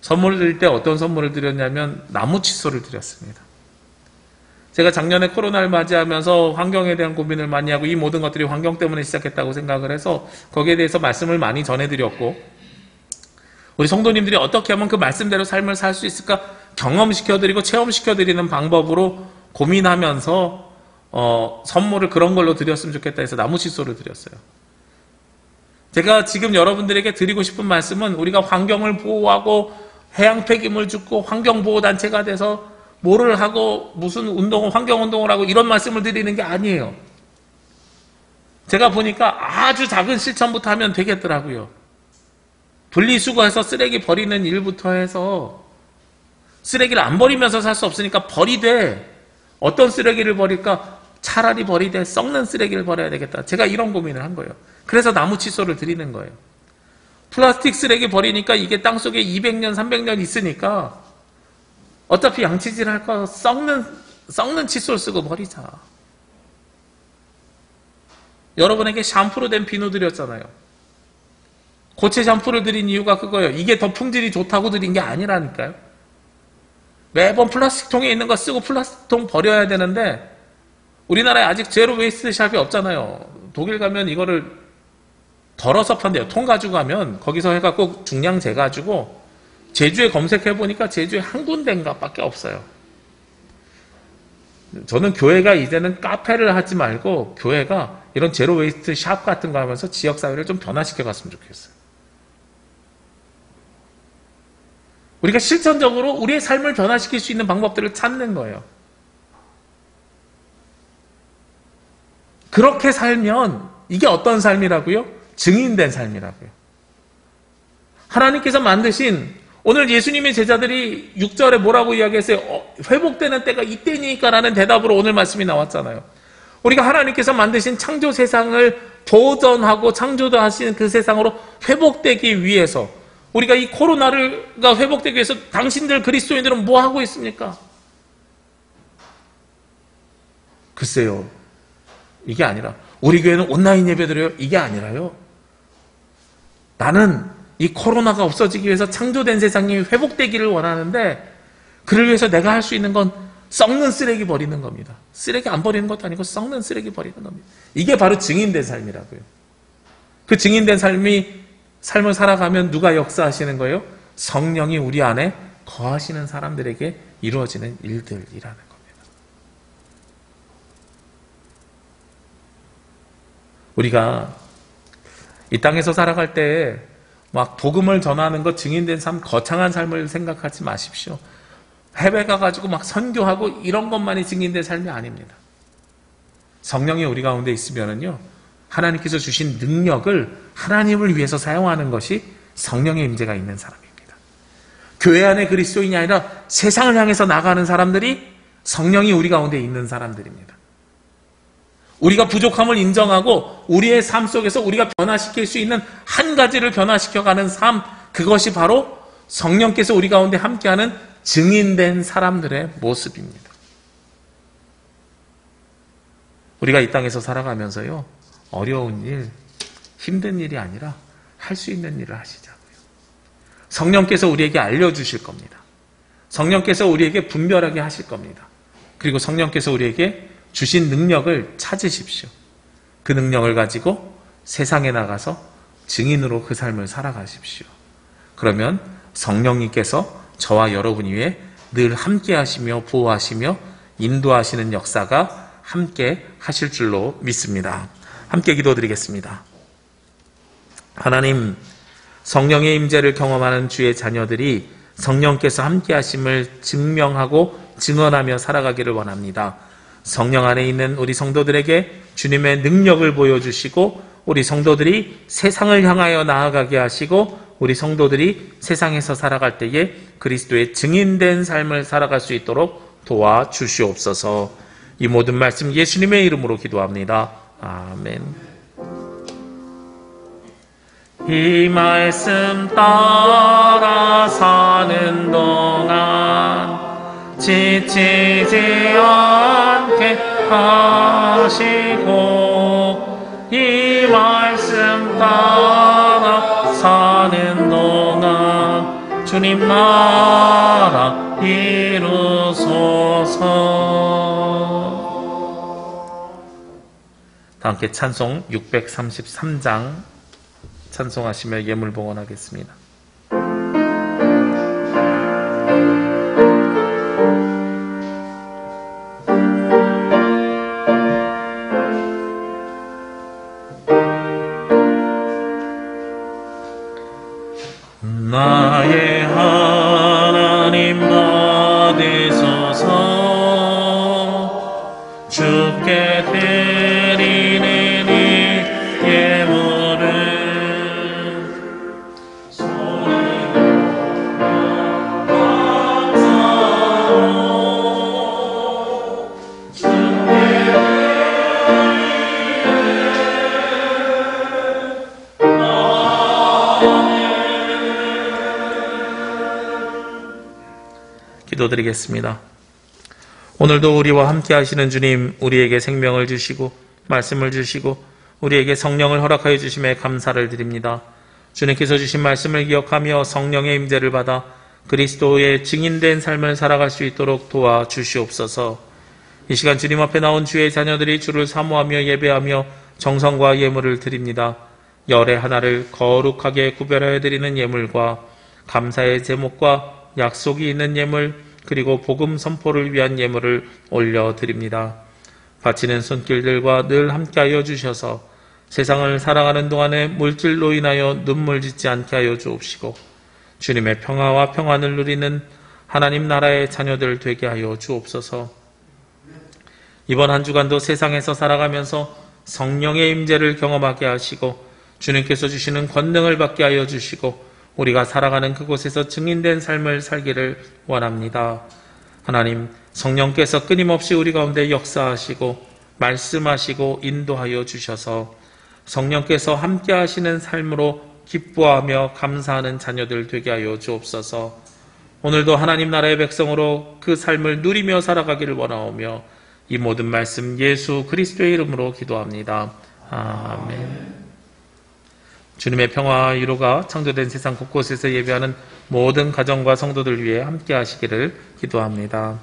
선물을 드릴 때 어떤 선물을 드렸냐면 나무 칫솔을 드렸습니다. 제가 작년에 코로나를 맞이하면서 환경에 대한 고민을 많이 하고 이 모든 것들이 환경 때문에 시작했다고 생각을 해서 거기에 대해서 말씀을 많이 전해드렸고, 우리 성도님들이 어떻게 하면 그 말씀대로 삶을 살 수 있을까 경험시켜드리고 체험시켜드리는 방법으로 고민하면서 선물을 그런 걸로 드렸으면 좋겠다 해서 나무 칫솔을 드렸어요. 제가 지금 여러분들에게 드리고 싶은 말씀은 우리가 환경을 보호하고 해양 폐기물 줍고 환경보호단체가 돼서 뭐를 하고 무슨 운동을 환경운동을 하고 이런 말씀을 드리는 게 아니에요. 제가 보니까 아주 작은 실천부터 하면 되겠더라고요. 분리수거해서 쓰레기 버리는 일부터 해서 쓰레기를 안 버리면서 살 수 없으니까 버리되 어떤 쓰레기를 버릴까? 차라리 버리되 썩는 쓰레기를 버려야 되겠다. 제가 이런 고민을 한 거예요. 그래서 나무 칫솔을 드리는 거예요. 플라스틱 쓰레기 버리니까 이게 땅속에 200년, 300년 있으니까 어차피 양치질 할 거 썩는 칫솔 쓰고 버리자. 여러분에게 샴푸로 된 비누 드렸잖아요. 고체 샴푸를 드린 이유가 그거예요. 이게 더 품질이 좋다고 드린 게 아니라니까요. 매번 플라스틱 통에 있는 거 쓰고 플라스틱 통 버려야 되는데 우리나라에 아직 제로 웨이스트 샵이 없잖아요. 독일 가면 이거를 덜어서 판대요. 통 가지고 가면 거기서 해갖고 중량 재가지고 제주에 검색해보니까 제주에 한 군데인가 밖에 없어요. 저는 교회가 이제는 카페를 하지 말고 교회가 이런 제로 웨이스트 샵 같은 거 하면서 지역사회를 좀 변화시켜 갔으면 좋겠어요. 우리가 실천적으로 우리의 삶을 변화시킬 수 있는 방법들을 찾는 거예요. 그렇게 살면 이게 어떤 삶이라고요? 증인된 삶이라고요. 하나님께서 만드신 오늘 예수님의 제자들이 6절에 뭐라고 이야기했어요? 회복되는 때가 이때니까 라는 대답으로 오늘 말씀이 나왔잖아요. 우리가 하나님께서 만드신 창조 세상을 보존하고 창조도 하시는 그 세상으로 회복되기 위해서 우리가 이 코로나가 회복되기 위해서 당신들 그리스도인들은 뭐 하고 있습니까? 글쎄요. 이게 아니라 우리 교회는 온라인 예배 드려요. 이게 아니라요. 나는 이 코로나가 없어지기 위해서 창조된 세상이 회복되기를 원하는데 그를 위해서 내가 할 수 있는 건 썩는 쓰레기 버리는 겁니다. 쓰레기 안 버리는 것도 아니고 썩는 쓰레기 버리는 겁니다. 이게 바로 증인된 삶이라고요. 그 증인된 삶을 살아가면 누가 역사하시는 거예요? 성령이 우리 안에 거하시는 사람들에게 이루어지는 일들이라는 겁니다. 우리가 이 땅에서 살아갈 때 막 복음을 전하는 것, 증인된 삶, 거창한 삶을 생각하지 마십시오. 해외 가가지고 막 선교하고 이런 것만이 증인된 삶이 아닙니다. 성령이 우리 가운데 있으면은요, 하나님께서 주신 능력을 하나님을 위해서 사용하는 것이 성령의 임재가 있는 사람입니다. 교회 안에 그리스도인이 아니라 세상을 향해서 나가는 사람들이 성령이 우리 가운데 있는 사람들입니다. 우리가 부족함을 인정하고 우리의 삶 속에서 우리가 변화시킬 수 있는 한 가지를 변화시켜가는 삶, 그것이 바로 성령께서 우리 가운데 함께하는 증인된 사람들의 모습입니다. 우리가 이 땅에서 살아가면서요, 어려운 일, 힘든 일이 아니라 할 수 있는 일을 하시자고요. 성령께서 우리에게 알려주실 겁니다. 성령께서 우리에게 분별하게 하실 겁니다. 그리고 성령께서 우리에게 주신 능력을 찾으십시오. 그 능력을 가지고 세상에 나가서 증인으로 그 삶을 살아가십시오. 그러면 성령님께서 저와 여러분 위에 늘 함께 하시며 보호하시며 인도하시는 역사가 함께 하실 줄로 믿습니다. 함께 기도드리겠습니다. 하나님, 성령의 임재를 경험하는 주의 자녀들이 성령께서 함께 하심을 증명하고 증언하며 살아가기를 원합니다. 성령 안에 있는 우리 성도들에게 주님의 능력을 보여주시고 우리 성도들이 세상을 향하여 나아가게 하시고 우리 성도들이 세상에서 살아갈 때에 그리스도의 증인된 삶을 살아갈 수 있도록 도와주시옵소서. 이 모든 말씀 예수님의 이름으로 기도합니다. 아멘. 이 말씀 따라 사는 동안 지치지 않게 하시고 이 말씀 따라 사는 동안 주님 나라 이루소서. 다 함께 찬송 633장 찬송하시며 예물 봉헌하겠습니다. 나의 하나님 받으소서. 주께 드리는 이 예물을 기도드리겠습니다. 오늘도 우리와 함께 하시는 주님, 우리에게 생명을 주시고 말씀을 주시고 우리에게 성령을 허락하여 주심에 감사를 드립니다. 주님께서 주신 말씀을 기억하며 성령의 임재를 받아 그리스도의 증인된 삶을 살아갈 수 있도록 도와주시옵소서. 이 시간 주님 앞에 나온 주의 자녀들이 주를 사모하며 예배하며 정성과 예물을 드립니다. 열의 하나를 거룩하게 구별하여 드리는 예물과 감사의 제목과 약속이 있는 예물, 그리고 복음 선포를 위한 예물을 올려드립니다. 바치는 손길들과 늘 함께하여 주셔서 세상을 살아가는 동안에 물질로 인하여 눈물 짓지 않게 하여 주옵시고 주님의 평화와 평안을 누리는 하나님 나라의 자녀들 되게 하여 주옵소서. 이번 한 주간도 세상에서 살아가면서 성령의 임재를 경험하게 하시고 주님께서 주시는 권능을 받게 하여 주시고 우리가 살아가는 그곳에서 증인된 삶을 살기를 원합니다. 하나님, 성령께서 끊임없이 우리 가운데 역사하시고 말씀하시고 인도하여 주셔서 성령께서 함께 하시는 삶으로 기뻐하며 감사하는 자녀들 되게 하여 주옵소서. 오늘도 하나님 나라의 백성으로 그 삶을 누리며 살아가기를 원하오며 이 모든 말씀 예수 그리스도의 이름으로 기도합니다. 아멘. 주님의 평화와 위로가 창조된 세상 곳곳에서 예배하는 모든 가정과 성도들 위해 함께 하시기를 기도합니다.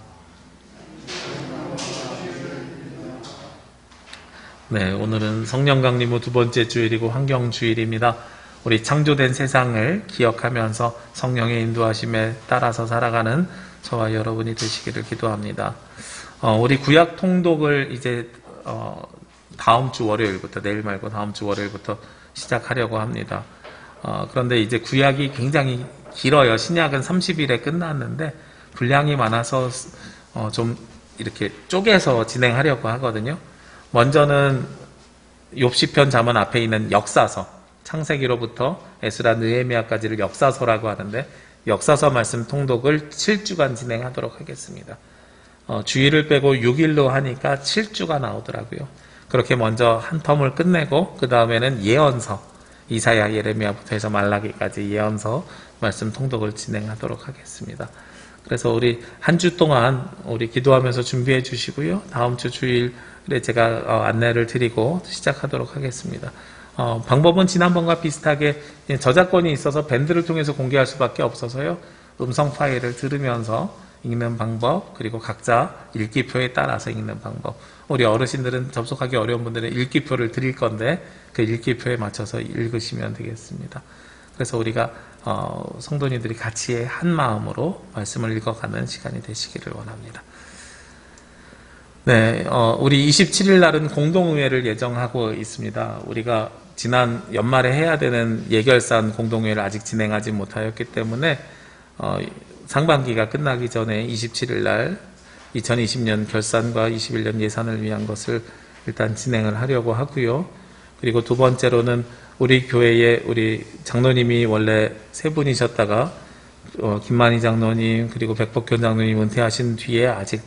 네, 오늘은 성령 강림 후 2번째 주일이고 환경주일입니다. 우리 창조된 세상을 기억하면서 성령의 인도하심에 따라서 살아가는 저와 여러분이 되시기를 기도합니다. 우리 구약 통독을 이제 다음 주 월요일부터, 내일 말고 다음 주 월요일부터 시작하려고 합니다. 그런데 이제 구약이 굉장히 길어요. 신약은 30일에 끝났는데 분량이 많아서 좀 이렇게 쪼개서 진행하려고 하거든요. 먼저는 욥시편 잠언 앞에 있는 역사서, 창세기로부터 에스라 느헤미야까지를 역사서라고 하는데 역사서 말씀 통독을 7주간 진행하도록 하겠습니다. 주일을 빼고 6일로 하니까 7주가 나오더라고요. 그렇게 먼저 한 텀을 끝내고 그 다음에는 예언서, 이사야, 예레미야부터 해서 말라기까지 예언서 말씀 통독을 진행하도록 하겠습니다. 그래서 우리 한 주 동안 우리 기도하면서 준비해 주시고요. 다음 주 주일에 제가 안내를 드리고 시작하도록 하겠습니다. 방법은 지난번과 비슷하게 저작권이 있어서 밴드를 통해서 공개할 수밖에 없어서요. 음성 파일을 들으면서 읽는 방법, 그리고 각자 읽기표에 따라서 읽는 방법. 우리 어르신들은 접속하기 어려운 분들은 읽기표를 드릴 건데 그 읽기표에 맞춰서 읽으시면 되겠습니다. 그래서 우리가 성도님들이 같이 한 마음으로 말씀을 읽어가는 시간이 되시기를 원합니다. 네, 우리 27일 날은 공동의회를 예정하고 있습니다. 우리가 지난 연말에 해야 되는 예결산 공동회의를 아직 진행하지 못하였기 때문에 상반기가 끝나기 전에 27일 날 2020년 결산과 21년 예산을 위한 것을 일단 진행을 하려고 하고요. 그리고 두 번째로는 우리 교회에 우리 장로님이 원래 세 분이셨다가 김만희 장로님 그리고 백복현 장로님 은퇴하신 뒤에 아직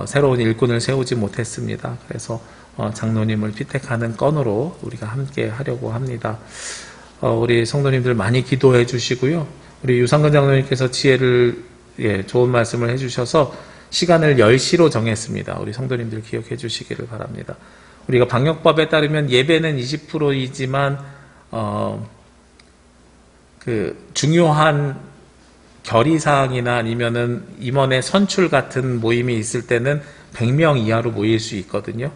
새로운 일꾼을 세우지 못했습니다. 그래서 장로님을 피택하는 건으로 우리가 함께 하려고 합니다. 우리 성도님들 많이 기도해 주시고요. 우리 유상근 장로님께서 지혜를 좋은 말씀을 해주셔서 시간을 10시로 정했습니다. 우리 성도님들 기억해 주시기를 바랍니다. 우리가 방역법에 따르면 예배는 20%이지만 그 중요한 결의사항이나 아니면은 임원의 선출 같은 모임이 있을 때는 100명 이하로 모일 수 있거든요.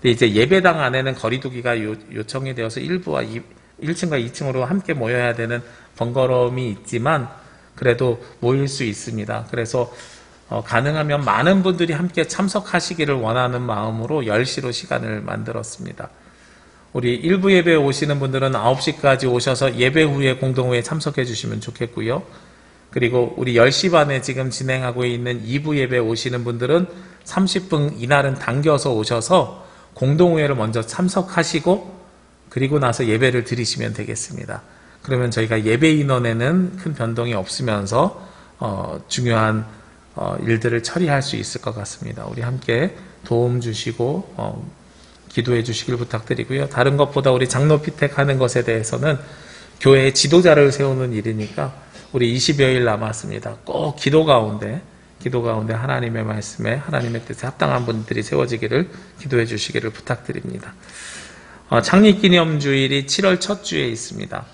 근데 이제 예배당 안에는 거리두기가 요청이 되어서 1부와 1층과 2층으로 함께 모여야 되는 번거로움이 있지만 그래도 모일 수 있습니다. 그래서 가능하면 많은 분들이 함께 참석하시기를 원하는 마음으로 10시로 시간을 만들었습니다. 우리 일부 예배에 오시는 분들은 9시까지 오셔서 예배 후에 공동회에 참석해 주시면 좋겠고요. 그리고 우리 10시 반에 지금 진행하고 있는 2부 예배에 오시는 분들은 30분 이날은 당겨서 오셔서 공동회를 먼저 참석하시고 그리고 나서 예배를 드리시면 되겠습니다. 그러면 저희가 예배 인원에는 큰 변동이 없으면서 중요한 일들을 처리할 수 있을 것 같습니다. 우리 함께 도움 주시고 기도해 주시길 부탁드리고요. 다른 것보다 우리 장로 피택하는 것에 대해서는 교회의 지도자를 세우는 일이니까 우리 20여일 남았습니다. 꼭 기도 가운데 하나님의 말씀에 하나님의 뜻에 합당한 분들이 세워지기를 기도해 주시기를 부탁드립니다. 창립기념주일이 7월 첫 주에 있습니다.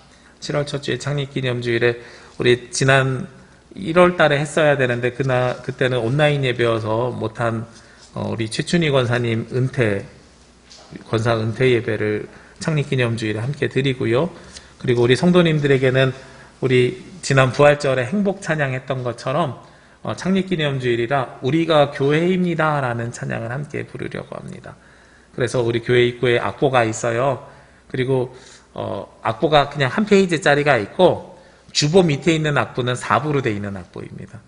7월 첫 주에 창립기념주일에 우리 지난 1월 달에 했어야 되는데 그때는 온라인 예배여서 못한 우리 최춘희 권사님 권사 은퇴 예배를 창립기념주일에 함께 드리고요. 그리고 우리 성도님들에게는 우리 지난 부활절에 행복 찬양했던 것처럼 창립기념주일이라 우리가 교회입니다 라는 찬양을 함께 부르려고 합니다. 그래서 우리 교회 입구에 악보가 있어요. 그리고 악보가 그냥 한 페이지짜리가 있고 주보 밑에 있는 악보는 4부로 되어 있는 악보입니다.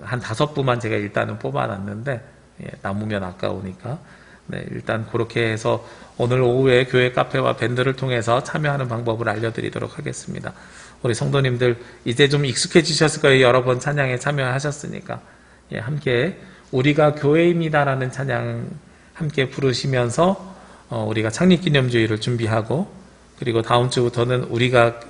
한 5부만 제가 일단은 뽑아놨는데 남으면 아까우니까 일단 그렇게 해서 오늘 오후에 교회 카페와 밴드를 통해서 참여하는 방법을 알려드리도록 하겠습니다. 우리 성도님들 이제 좀 익숙해지셨을 거예요. 여러 번 찬양에 참여하셨으니까 함께 우리가 교회입니다라는 찬양 함께 부르시면서 우리가 창립기념주일을 준비하고 그리고 다음 주부터는 우리가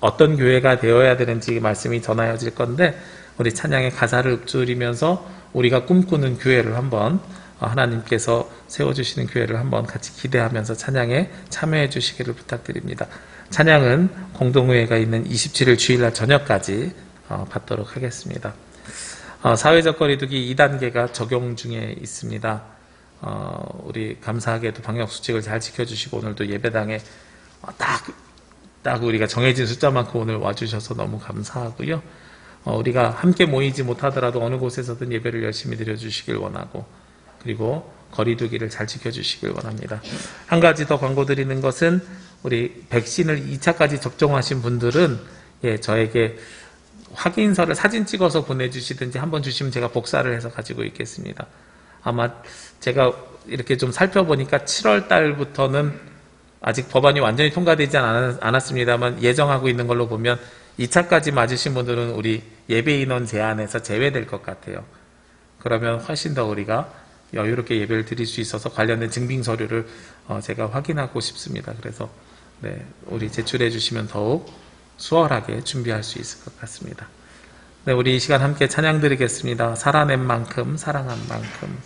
어떤 교회가 되어야 되는지 말씀이 전하여질 건데 우리 찬양의 가사를 읊조리면서 우리가 꿈꾸는 교회를 한번 하나님께서 세워주시는 교회를 한번 같이 기대하면서 찬양에 참여해 주시기를 부탁드립니다. 찬양은 공동회가 있는 27일 주일날 저녁까지 받도록 하겠습니다. 사회적 거리두기 2단계가 적용 중에 있습니다. 우리 감사하게도 방역수칙을 잘 지켜주시고 오늘도 예배당에 딱 우리가 정해진 숫자만큼 오늘 와주셔서 너무 감사하고요. 우리가 함께 모이지 못하더라도 어느 곳에서든 예배를 열심히 드려주시길 원하고 그리고 거리두기를 잘 지켜주시길 원합니다. 한 가지 더 광고드리는 것은 우리 백신을 2차까지 접종하신 분들은 저에게 확인서를 사진 찍어서 보내주시든지 한번 주시면 제가 복사를 해서 가지고 있겠습니다. 아마 제가 이렇게 좀 살펴보니까 7월 달부터는 아직 법안이 완전히 통과되지 않았습니다만 예정하고 있는 걸로 보면 2차까지 맞으신 분들은 우리 예배 인원 제한에서 제외될 것 같아요. 그러면 훨씬 더 우리가 여유롭게 예배를 드릴 수 있어서 관련된 증빙 서류를 제가 확인하고 싶습니다. 그래서 우리 제출해 주시면 더욱 수월하게 준비할 수 있을 것 같습니다. 우리 이 시간 함께 찬양 드리겠습니다. 살아낸 만큼 사랑한 만큼.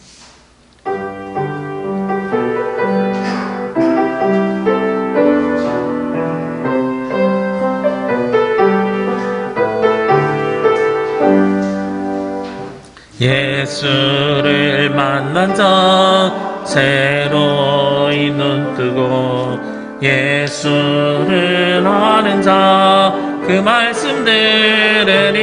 예수를 만난 자 새로이 눈뜨고 예수를 아는 자 그 말씀 들으니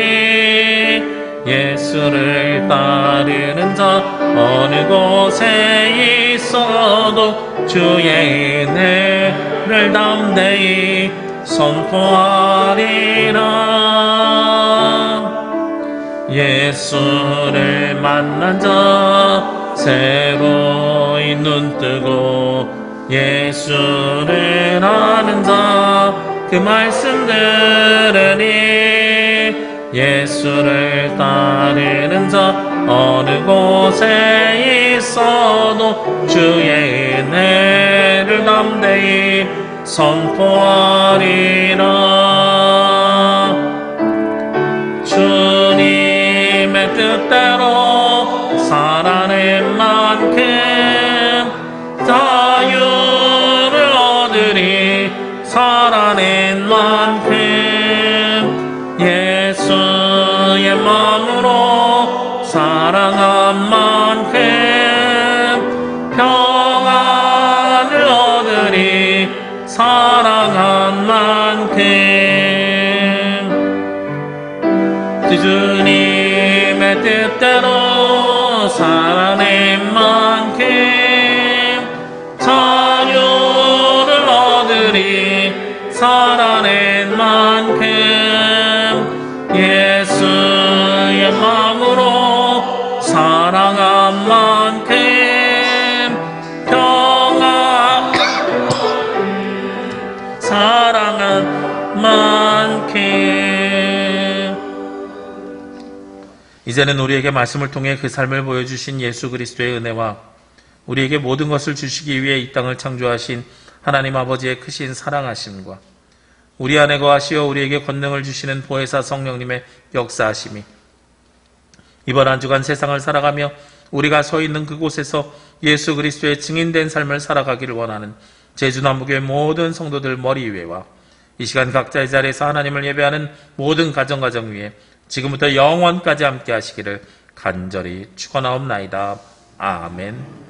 예수를 따르는 자 어느 곳에 있어도 주의 은혜를 담대히 선포하리라. 예수를 만난 자 새로이 눈뜨고 예수를 아는 자 그 말씀 들으니 예수를 따르는 자 어느 곳에 있어도 주의 은혜를 담대히 선포하리라. 주님의 뜻대로 살아낸 만큼 자유를 얻으리. 살아낸 만큼 예수의 마음으로 사랑한 만큼 평안을 얻으리. 사랑한 만큼 주님의 뜻대로 살아낸 만큼 자유를 이제는 우리에게 말씀을 통해 그 삶을 보여주신 예수 그리스도의 은혜와 우리에게 모든 것을 주시기 위해 이 땅을 창조하신 하나님 아버지의 크신 사랑하심과 우리 안에 거하시어 우리에게 권능을 주시는 보혜사 성령님의 역사하심이 이번 한 주간 세상을 살아가며 우리가 서 있는 그곳에서 예수 그리스도의 증인된 삶을 살아가기를 원하는 제주남북교회 모든 성도들 머리 위에와 이 시간 각자의 자리에서 하나님을 예배하는 모든 가정 위에 지금부터 영원까지 함께 하시기를 간절히 축원하옵나이다. 아멘.